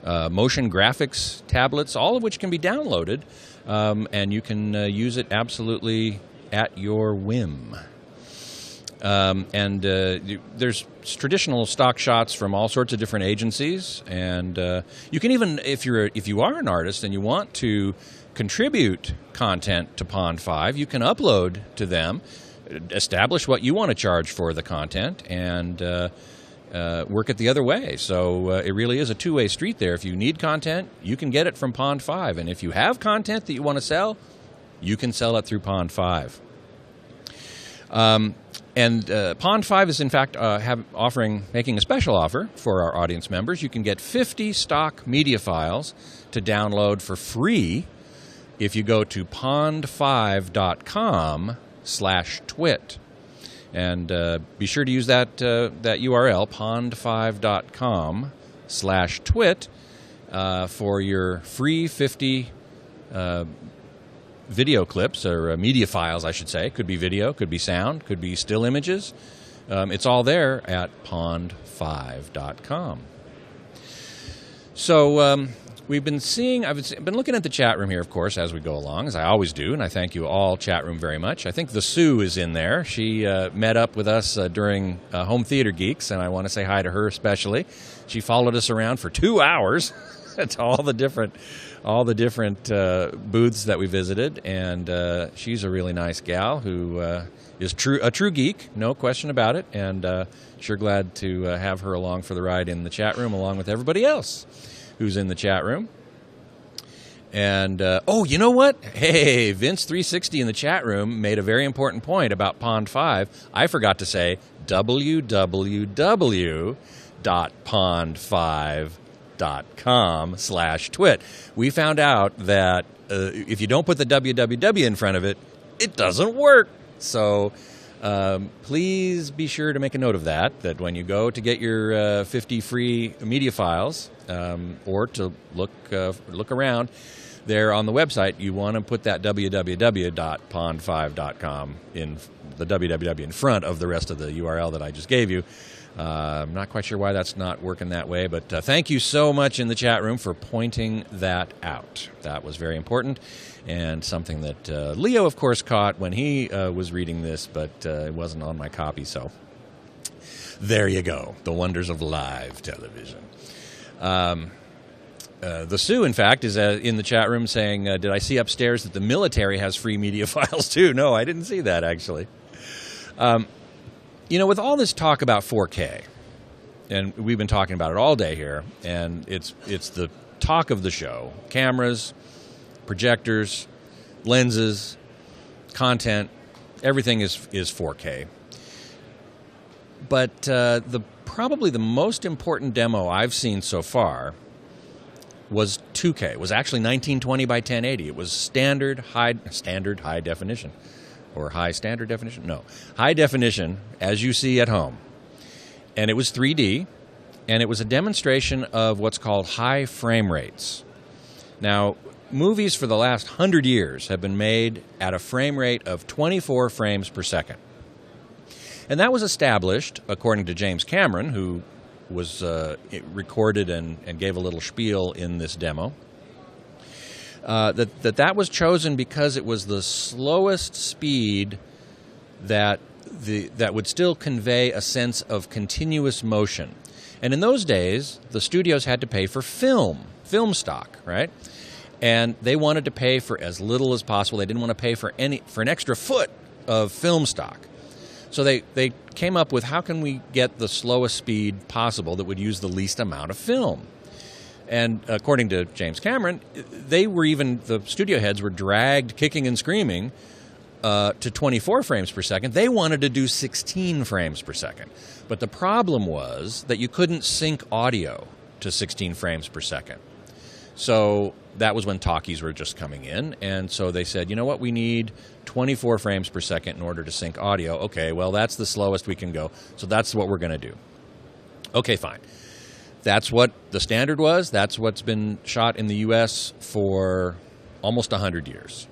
motion graphics tablets, all of which can be downloaded, and you can use it absolutely at your whim. There's traditional stock shots from all sorts of different agencies, and you can even, if you are an artist and you want to contribute content to Pond 5, you can upload to them, establish what you want to charge for the content, and work it the other way. So it really is a two-way street there. If you need content, you can get it from Pond 5, and if you have content that you want to sell, you can sell it through Pond 5. Pond 5 is, in fact, making a special offer for our audience members. You can get 50 stock media files to download for free if you go to pond5.com/twit. And be sure to use that URL, pond5.com/twit, for your free 50 video clips, or media files, I should say. Could be video, could be sound, could be still images. It's all there at pond5.com. So I've been looking at the chat room here, of course, as we go along, as I always do, and I thank you all, chat room, very much. I think the Sue is in there. She met up with us during Home Theater Geeks, and I want to say hi to her especially. She followed us around for 2 hours to all the different booths that we visited, and she's a really nice gal who is a true geek, no question about it, and sure glad to have her along for the ride in the chat room, along with everybody else who's in the chat room. And, you know what? Hey, Vince360 in the chat room made a very important point about Pond 5. I forgot to say www.pond5.com/twit. We found out that if you don't put the www in front of it, it doesn't work. So please be sure to make a note of that when you go to get your 50 free media files, or to look around there on the website, you want to put that www.pond5.com in the www in front of the rest of the URL that I just gave you. I'm not quite sure why that's not working that way, but thank you so much in the chat room for pointing that out. That was very important, and something that Leo, of course, caught when he was reading this, but it wasn't on my copy, so there you go. The wonders of live television. The Sue, in fact, is in the chat room saying, did I see upstairs that the military has free media files too? No, I didn't see that, actually. With all this talk about 4K, and we've been talking about it all day here, and it's the talk of the show. Cameras, projectors, lenses, content, everything is 4K. But probably the most important demo I've seen so far was 2K. It was actually 1920 by 1080. It was standard high definition. Or high standard definition? No. High definition, as you see at home. And it was 3D, and it was a demonstration of what's called high frame rates. Now, movies for the last 100 years have been made at a frame rate of 24 frames per second. And that was established, according to James Cameron, who was recorded and gave a little spiel in this demo, that was chosen because it was the slowest speed that would still convey a sense of continuous motion. And in those days, the studios had to pay for film stock, right? And they wanted to pay for as little as possible. They didn't want to pay for an extra foot of film stock. So they came up with, how can we get the slowest speed possible that would use the least amount of film? And according to James Cameron, the studio heads were dragged kicking and screaming to 24 frames per second. They wanted to do 16 frames per second. But the problem was that you couldn't sync audio to 16 frames per second. So that was when talkies were just coming in. And so they said, you know what, we need 24 frames per second in order to sync audio. Okay, well, that's the slowest we can go. So that's what we're going to do. Okay, fine. that's what the standard was. That's what's been shot in the U.S. for almost 100 years.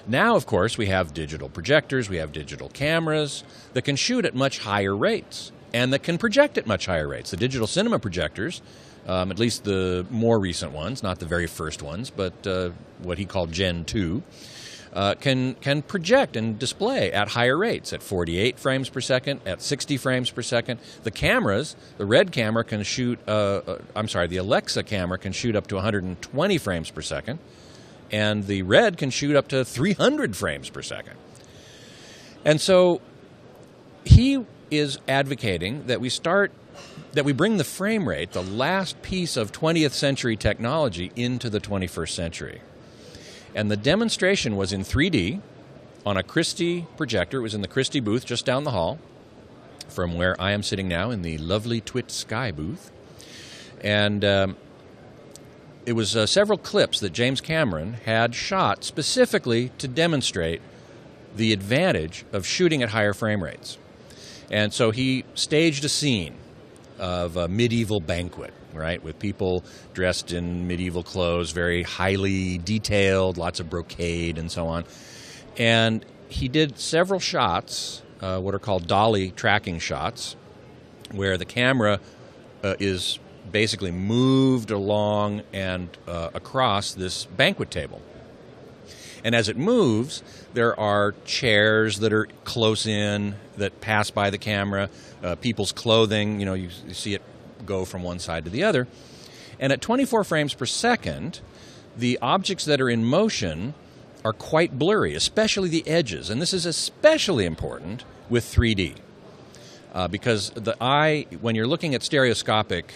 Now, of course, we have digital projectors, we have digital cameras that can shoot at much higher rates and that can project at much higher rates. The digital cinema projectors, at least the more recent ones, not the very first ones, but what he called Gen 2, can project and display at higher rates, at 48 frames per second, at 60 frames per second. The cameras, the Red camera can shoot, the Alexa camera can shoot up to 120 frames per second, and the Red can shoot up to 300 frames per second. And so he is advocating that we bring the frame rate, the last piece of 20th century technology, into the 21st century. And the demonstration was in 3D on a Christie projector. It was in the Christie booth just down the hall from where I am sitting now in the lovely TWiT Sky booth. And it was several clips that James Cameron had shot specifically to demonstrate the advantage of shooting at higher frame rates. And so he staged a scene of a medieval banquet, right, with people dressed in medieval clothes, very highly detailed, lots of brocade and so on. And he did several shots, what are called dolly tracking shots, where the camera is basically moved along and across this banquet table. And as it moves, there are chairs that are close in that pass by the camera, people's clothing, you see it go from one side to the other. And at 24 frames per second, the objects that are in motion are quite blurry, especially the edges. And this is especially important with 3D because the eye, when you're looking at stereoscopic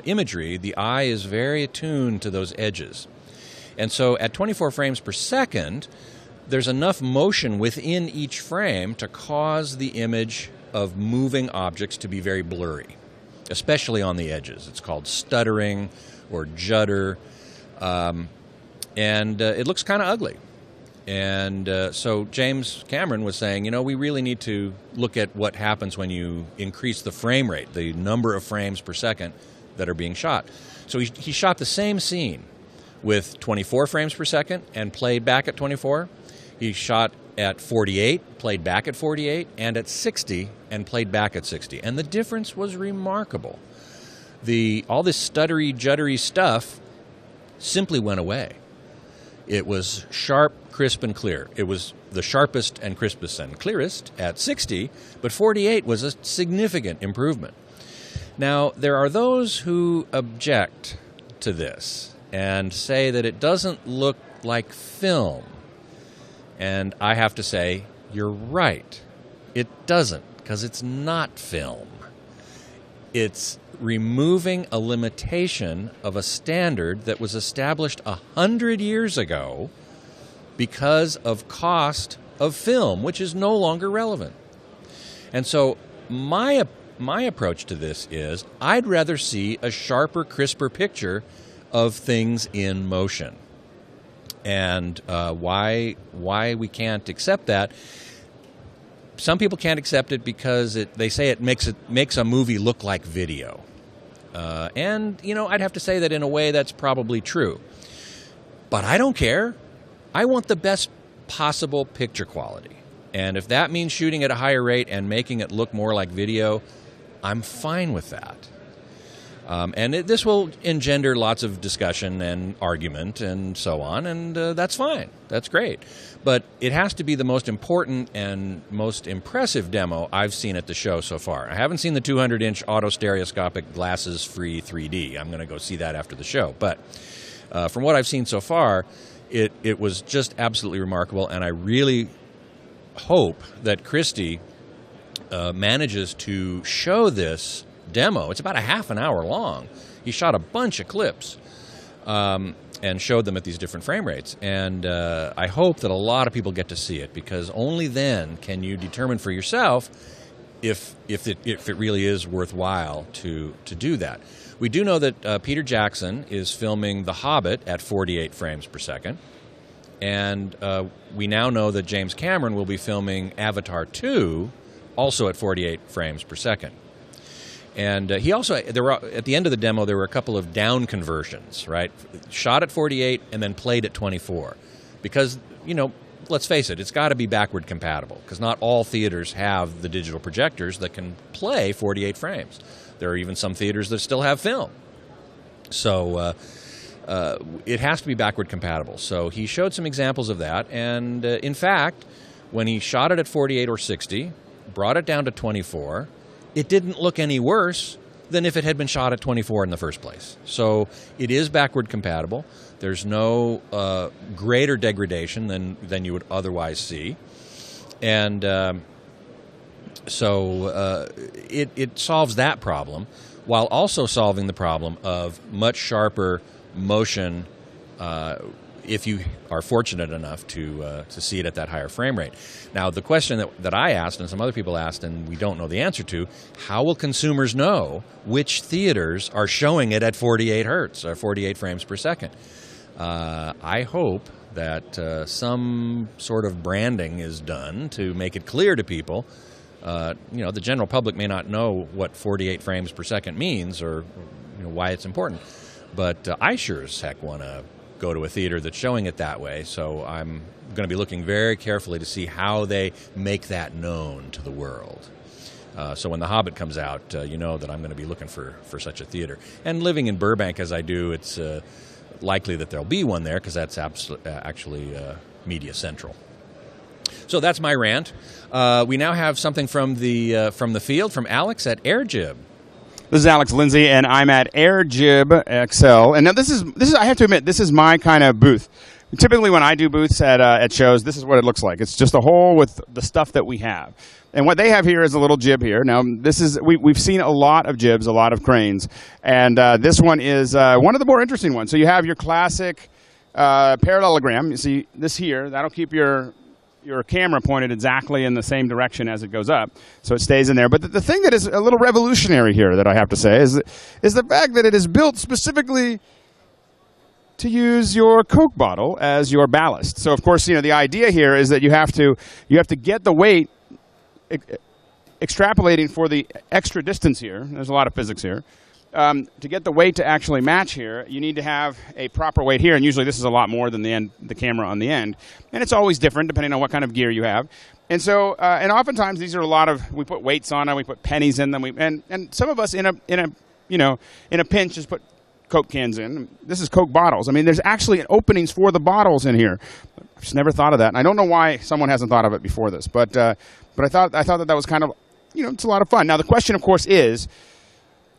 imagery, the eye is very attuned to those edges. And so at 24 frames per second, there's enough motion within each frame to cause the image of moving objects to be very blurry, especially on the edges. It's called stuttering or judder, and it looks kind of ugly. And so James Cameron was saying, we really need to look at what happens when you increase the frame rate, the number of frames per second that are being shot. So he shot the same scene with 24 frames per second and played back at 24. He shot at 48, played back at 48, and at 60 and played back at 60. And the difference was remarkable. All this stuttery, juddery stuff simply went away. It was sharp, crisp, and clear. It was the sharpest and crispest and clearest at 60, but 48 was a significant improvement. Now, there are those who object to this and say that it doesn't look like film. And I have to say, you're right. It doesn't, because it's not film. It's removing a limitation of a standard that was established 100 years ago because of cost of film, which is no longer relevant. And so my approach to this is I'd rather see a sharper, crisper picture of things in motion. And why we can't accept that? Some people can't accept it because they say it makes a movie look like video. And I'd have to say that in a way that's probably true. But I don't care. I want the best possible picture quality. And if that means shooting at a higher rate and making it look more like video, I'm fine with that. And this will engender lots of discussion and argument and so on, and that's fine. That's great. But it has to be the most important and most impressive demo I've seen at the show so far. I haven't seen the 200-inch auto-stereoscopic glasses-free 3D. I'm going to go see that after the show. But from what I've seen so far, it was just absolutely remarkable, and I really hope that Christie manages to show this demo. It's about a half an hour long. He shot a bunch of clips and showed them at these different frame rates. And I hope that a lot of people get to see it, because only then can you determine for yourself if it really is worthwhile to do that. We do know that Peter Jackson is filming The Hobbit at 48 frames per second. And we now know that James Cameron will be filming Avatar 2 also at 48 frames per second. And he also, at the end of the demo, there were a couple of down conversions, right? Shot at 48 and then played at 24. Because, let's face it, it's got to be backward compatible, because not all theaters have the digital projectors that can play 48 frames. There are even some theaters that still have film. So it has to be backward compatible. So he showed some examples of that. And in fact, when he shot it at 48 or 60, brought it down to 24, it didn't look any worse than if it had been shot at 24 in the first place. So it is backward compatible. There's no greater degradation than you would otherwise see. And so it solves that problem, while also solving the problem of much sharper motion if you are fortunate enough to see it at that higher frame rate. Now, the question that I asked and some other people asked, and we don't know the answer to, how will consumers know which theaters are showing it at 48 hertz, or 48 frames per second? I hope that some sort of branding is done to make it clear to people. The general public may not know what 48 frames per second means, or why it's important, but I sure as heck want to go to a theater that's showing it that way. So I'm going to be looking very carefully to see how they make that known to the world. So when The Hobbit comes out, you know that I'm going to be looking for such a theater. And living in Burbank as I do, it's likely that there'll be one there, because that's actually media central. So that's my rant. We now have something from the field, from Alex at AirJib. This is Alex Lindsey, and I'm at AirJib XL. And now this is I have to admit, this is my kind of booth. Typically, when I do booths at shows, this is what it looks like. It's just a hole with the stuff that we have. And what they have here is a little jib here. Now, this is we've seen a lot of jibs, a lot of cranes, and this one is one of the more interesting ones. So you have your classic parallelogram. You see this here. That'll keep your camera pointed exactly in the same direction as it goes up, so it stays in there. But the thing that is a little revolutionary here, that I have to say, is the fact that it is built specifically to use your Coke bottle as your ballast. So of course, the idea here is that you have to get the weight, extrapolating for the extra distance here. There's a lot of physics here. To get the weight to actually match here, you need to have a proper weight here, and usually this is a lot more than the camera on the end. And it's always different depending on what kind of gear you have. And so, and oftentimes these are we put weights on them, we put pennies in them, and some of us in a pinch just put Coke cans in. This is Coke bottles. I mean, there's actually openings for the bottles in here. I've just never thought of that, and I don't know why someone hasn't thought of it before this. But I thought that was kind of, it's a lot of fun. Now the question, of course, is,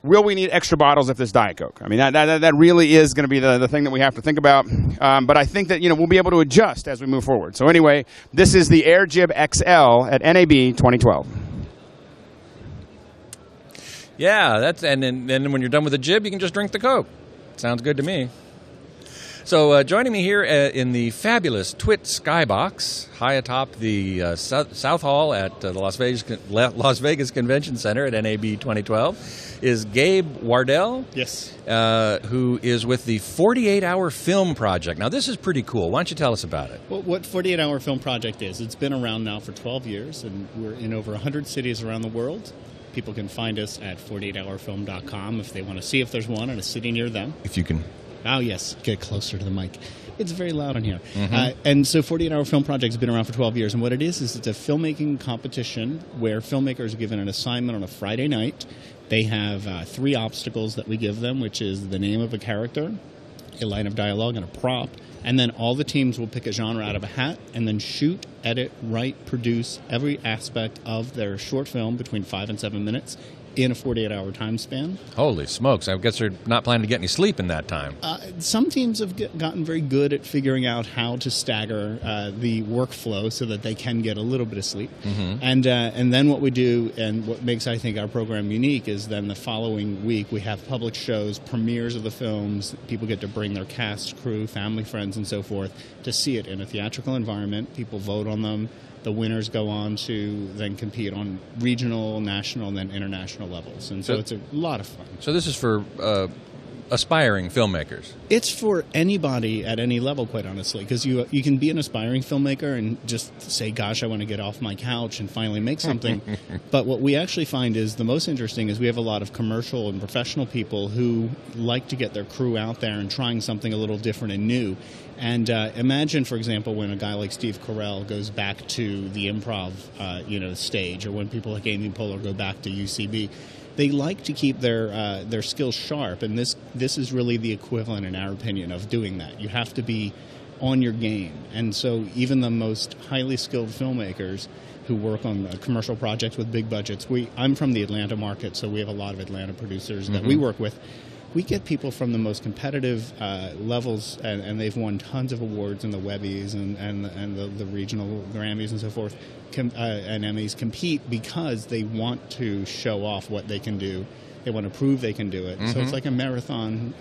will we need extra bottles if there's Diet Coke? I mean, that really is going to be the thing that we have to think about. But I think that, we'll be able to adjust as we move forward. So anyway, this is the AirJib XL at NAB 2012. Yeah, and then when you're done with the jib, you can just drink the Coke. Sounds good to me. So joining me here in the fabulous TWiT skybox, high atop the South Hall at the Las Vegas Convention Center at NAB 2012, is Gabe Wardell. Yes. Who is with the 48-Hour Film Project. Now, this is pretty cool. Why don't you tell us about it? Well, what 48-Hour Film Project is, it's been around now for 12 years, and we're in over 100 cities around the world. People can find us at 48hourfilm.com if they want to see if there's one in a city near them. If you can. Oh, yes. Get closer to the mic. It's very loud in here. Mm-hmm. And so 48-Hour Film Project has been around for 12 years. And what it is it's a filmmaking competition where filmmakers are given an assignment on a Friday night. They have 3 obstacles that we give them, which is the name of a character, a line of dialogue, and a prop. And then all the teams will pick a genre out of a hat and then shoot, edit, write, produce every aspect of their short film between 5 and 7 minutes in a 48-hour time span. Holy smokes. I guess they're not planning to get any sleep in that time. Some teams have gotten very good at figuring out how to stagger the workflow so that they can get a little bit of sleep. Mm-hmm. And then what we do, and what makes, I think, our program unique, is then the following week we have public shows, premieres of the films. People get to bring their cast, crew, family, friends, and so forth to see it in a theatrical environment. People vote on them. The winners go on to then compete on regional, national, and then international levels. And so it's a lot of fun. So this is for aspiring filmmakers? It's for anybody at any level, quite honestly, because you can be an aspiring filmmaker and just say, gosh, I want to get off my couch and finally make something. But what we actually find is the most interesting is we have a lot of commercial and professional people who like to get their crew out there and trying something a little different and new. And imagine, for example, when a guy like Steve Carell goes back to the improv stage, or when people like Amy Poehler go back to UCB. They like to keep their skills sharp, and this is really the equivalent, in our opinion, of doing that. You have to be on your game, and so even the most highly skilled filmmakers who work on commercial projects with big budgets. I'm from the Atlanta market, so we have a lot of Atlanta producers that we work with. We get people from the most competitive levels, and they've won tons of awards in the Webbies and the regional Grammys and so forth, and Emmys, compete because they want to show off what they can do. They want to prove they can do it. So it's like a marathon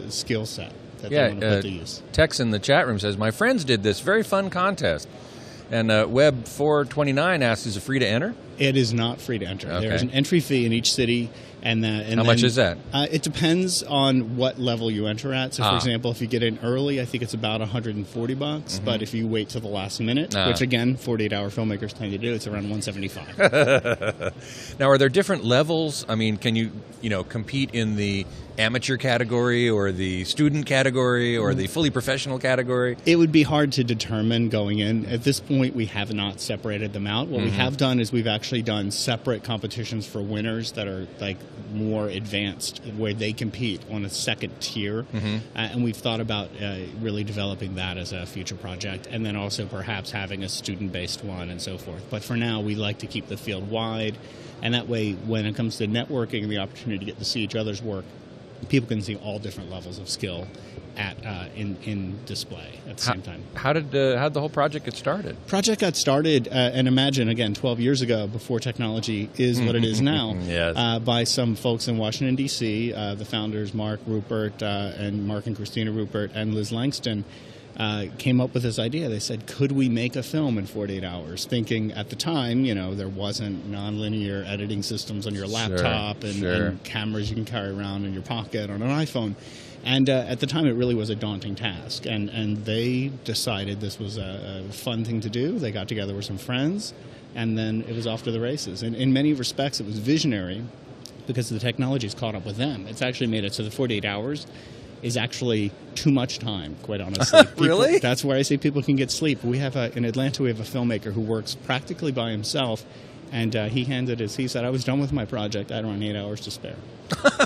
skill set that they want to put to use. Tex in the chat room says, my friends did this very fun contest. And Web 429 asks, is it free to enter? It is not free to enter. Okay. There's an entry fee in each city. And how much is that? It depends on what level you enter at. So, for example, if you get in early, I think it's about $140. But if you wait till the last minute, which again, 48-hour filmmakers tend to do, it's around $175. Now, are there different levels? I mean, can you compete in the amateur category or the student category or the fully professional category? It would be hard to determine going in. At this point, we have not separated them out. What we have done is we've actually done separate competitions for winners that are like more advanced, where they compete on a second tier. And we've thought about really developing that as a future project, and then also perhaps having a student-based one and so forth. But for now, we like to keep the field wide, and that way, when it comes to networking and the opportunity to get to see each other's work, people can see all different levels of skill in display at the same time. How did the whole project get started? Project got started, and imagine, again, 12 years ago, before technology is what it is now, by some folks in Washington, D.C., the founders, Mark Rupert, and Mark and Christina Rupert, and Liz Langston, came up with this idea. They said, could we make a film in 48 hours? Thinking at the time, there wasn't nonlinear editing systems on your laptop and cameras you can carry around in your pocket on an iPhone. And at the time, it really was a daunting task. And they decided this was a fun thing to do. They got together with some friends, and then it was off to the races. And in many respects, it was visionary because the technology's caught up with them. It's actually made it so the 48 hours is actually too much time, quite honestly. Really? That's where I say people can get sleep. We have in Atlanta, we have a filmmaker who works practically by himself, and he said, I was done with my project. I had around 8 hours to spare.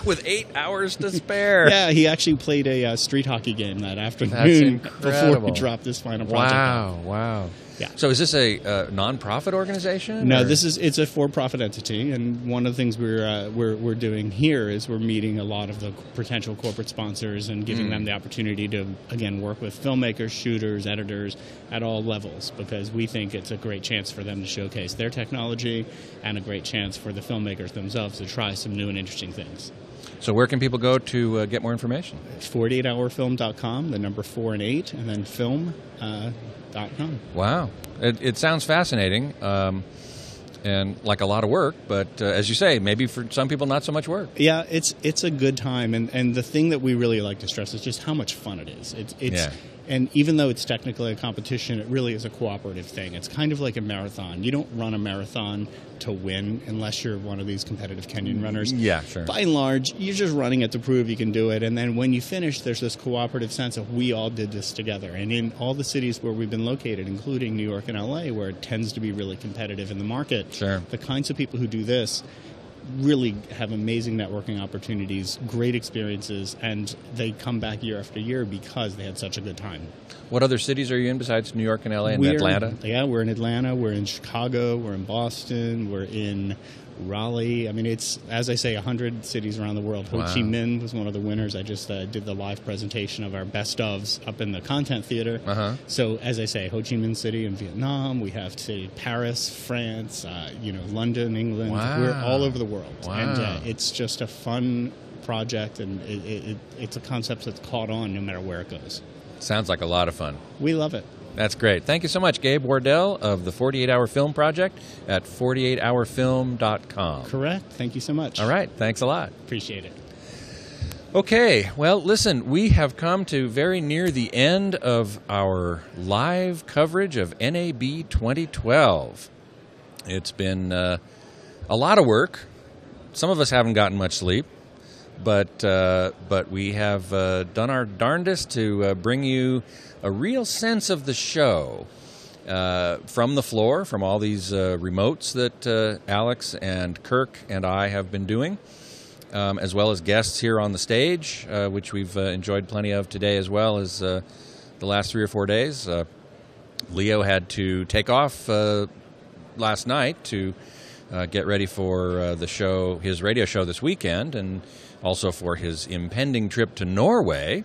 With 8 hours to spare? Yeah, he actually played a street hockey game that afternoon before he dropped this final project. Wow. Yeah. So is this a non-profit organization? No, it's a for-profit entity, and one of the things we're doing here is we're meeting a lot of the potential corporate sponsors and giving them the opportunity to, again, work with filmmakers, shooters, editors at all levels, because we think it's a great chance for them to showcase their technology and a great chance for the filmmakers themselves to try some new and interesting things. So where can people go to get more information? 48hourfilm.com, the number 4 and 8, and then film.com. Wow. It sounds fascinating and like a lot of work, but as you say, maybe for some people not so much work. Yeah, it's a good time, and the thing that we really like to stress is just how much fun it is. And even though it's technically a competition, it really is a cooperative thing. It's kind of like a marathon. You don't run a marathon to win unless you're one of these competitive Kenyan runners. Yeah, sure. By and large, you're just running it to prove you can do it. And then when you finish, there's this cooperative sense of we all did this together. And in all the cities where we've been located, including New York and L.A., where it tends to be really competitive in the market, the kinds of people who do this really have amazing networking opportunities, great experiences, and they come back year after year because they had such a good time. What other cities are you in besides New York and LA and Atlanta? Yeah, we're in Atlanta, we're in Chicago, we're in Boston, we're in Raleigh. I mean, it's, as I say, 100 cities around the world. Ho Chi Minh was one of the winners. I just did the live presentation of our best ofs up in the Content Theater. So, as I say, Ho Chi Minh City in Vietnam. We have Paris, France, London, England. We're all over the world. And it's just a fun project, and it's a concept that's caught on no matter where it goes. Sounds like a lot of fun. We love it. That's great. Thank you so much, Gabe Wardell of the 48-Hour Film Project at 48hourfilm.com. Correct. Thank you so much. All right. Thanks a lot. Appreciate it. Okay, well, listen, we have come to very near the end of our live coverage of NAB 2012. It's been a lot of work. Some of us haven't gotten much sleep, but we have done our darndest to bring you a real sense of the show from the floor, from all these remotes that Alex and Kirk and I have been doing. As well as guests here on the stage, which we've enjoyed plenty of today as well as the last 3 or 4 days. Leo had to take off last night to get ready for the show, his radio show this weekend, and also for his impending trip to Norway,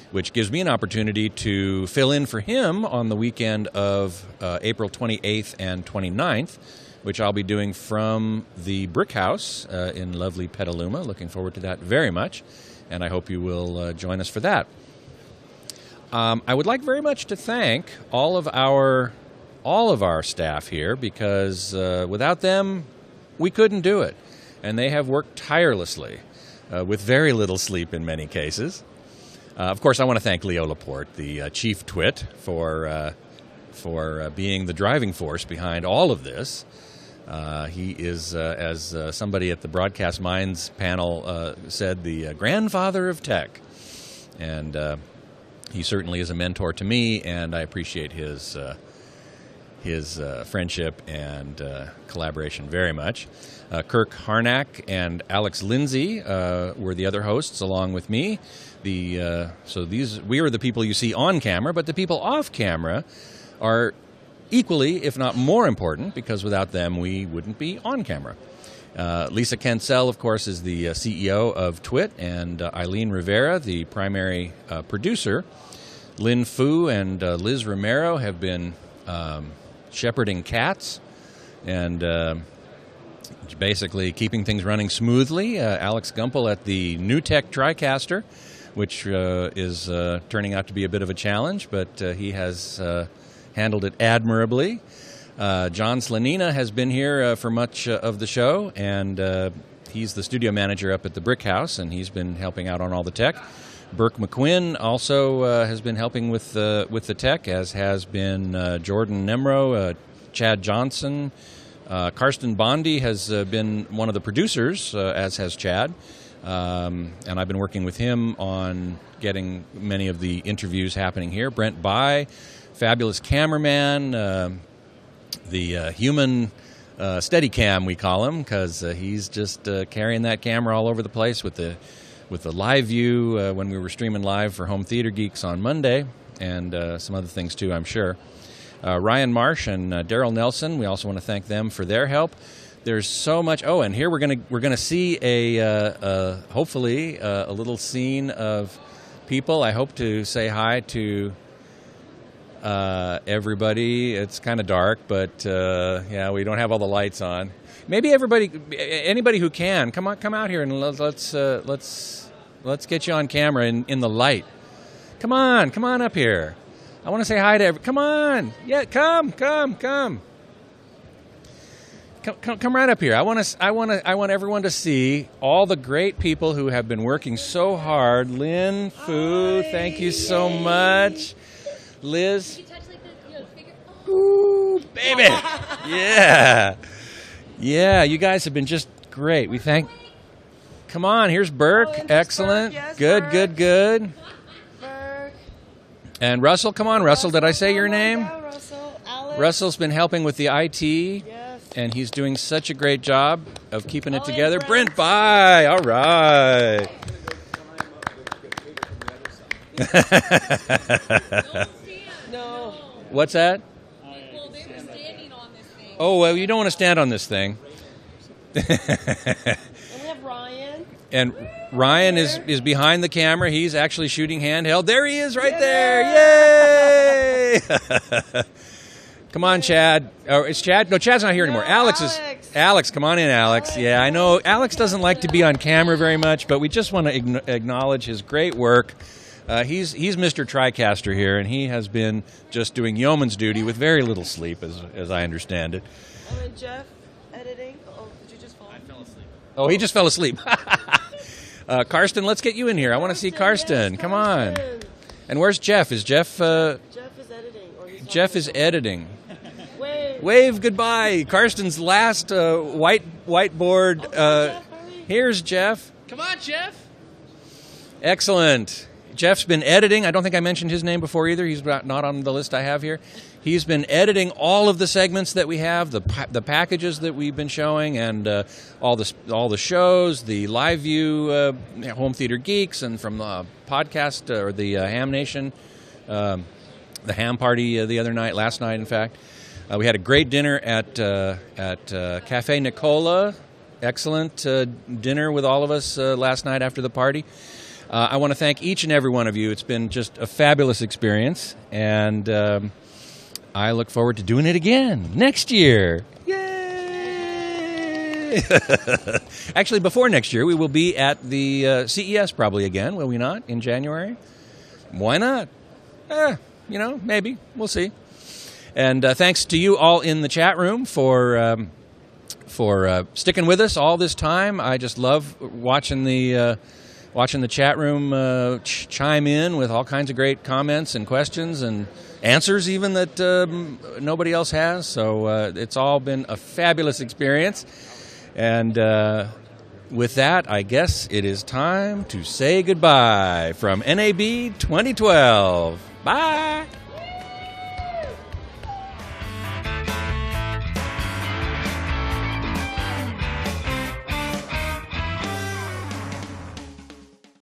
which gives me an opportunity to fill in for him on the weekend of April 28th and 29th, which I'll be doing from the Brick House in lovely Petaluma. Looking forward to that very much, and I hope you will join us for that. I would like very much to thank all of our staff here, because without them, we couldn't do it, and they have worked tirelessly with very little sleep in many cases. Of course, I want to thank Leo Laporte, the chief TWiT, for being the driving force behind all of this. He is, as somebody at the Broadcast Minds panel said, the grandfather of tech. And he certainly is a mentor to me, and I appreciate his friendship and collaboration very much. Kirk Harnack and Alex Lindsey were the other hosts along with me. We are the people you see on camera, but the people off camera are equally, if not more important, because without them we wouldn't be on camera. Lisa Cancel, of course, is the CEO of TWiT, and Eileen Rivera, the primary producer. Lynn Fu and Liz Romero have been shepherding cats and basically keeping things running smoothly. Alex Gumpel at the New Tech TriCaster, which is turning out to be a bit of a challenge, but he has handled it admirably. John Slanina has been here for much of the show, and he's the studio manager up at the Brick House, and he's been helping out on all the tech. Burke McQuinn also has been helping with the tech, as has been Jordan Nemro, Chad Johnson. Karsten Bondi has been one of the producers, as has Chad, and I've been working with him on getting many of the interviews happening here. Brent Bai, fabulous cameraman, the human Steadicam, we call him, because he's just carrying that camera all over the place with the live view when we were streaming live for Home Theater Geeks on Monday, and some other things too, I'm sure. Ryan Marsh and Daryl Nelson, we also want to thank them for their help. There's so much. Oh, and here we're gonna see hopefully a little scene of people. I hope to say hi to everybody. It's kind of dark, but yeah, we don't have all the lights on. Maybe anybody who can, come out here and let's get you on camera in the light. Come on up here. I want to say hi to everyone. Come on, yeah, come right up here. I want everyone to see all the great people who have been working so hard. Lynn, Fu, thank you so much. Liz. Can you touch the ooh, baby. Yeah, you guys have been just great. We thank. Come on, here's Burke. Excellent. Burke. Yes, good. Burke. And Russell, come on, Russell. Did I say your name? Yeah, Russell. Alex. Russell's been helping with the IT. Yes. And he's doing such a great job of keeping it together. Brent, bye. All right. No. What's that? Well, they were standing on this thing. Oh, well, you don't want to stand on this thing. And we have Ryan. And Ryan is behind the camera. He's actually shooting handheld. There he is right there. Yay! Come on, Chad. Oh, is Chad? No, Chad's not here anymore. Alex, come on in, Alex. Yeah, I know Alex doesn't like to be on camera very much, but we just want to acknowledge his great work. He's Mr. TriCaster here, and he has been just doing yeoman's duty with very little sleep, as I understand it. And then Jeff, editing. Oh, did you just fall? I fell asleep. Oh, he just fell asleep. Karsten, let's get you in here. I want to see Karsten. Come on. And where's Jeff? Is Jeff... Jeff is editing. Jeff is editing. Wave goodbye. Karsten's last whiteboard. Here's Jeff. Come on, Jeff. Excellent. Jeff's been editing. I don't think I mentioned his name before either. He's not on the list I have here. He's been editing all of the segments that we have, the packages that we've been showing, and all the shows, the live view, Home Theater Geeks, and from the podcast or the Ham Nation, the Ham Party last night, in fact. We had a great dinner at Cafe Nicola. Excellent dinner with all of us last night after the party. I want to thank each and every one of you. It's been just a fabulous experience, and I look forward to doing it again next year. Yay! Actually, before next year, we will be at the CES probably again, will we not, in January? Why not? Maybe. We'll see. And thanks to you all in the chat room for sticking with us all this time. I just love watching the chat room chime in with all kinds of great comments and questions and answers even that nobody else has. So it's all been a fabulous experience. And with that, I guess it is time to say goodbye from NAB 2012. Bye!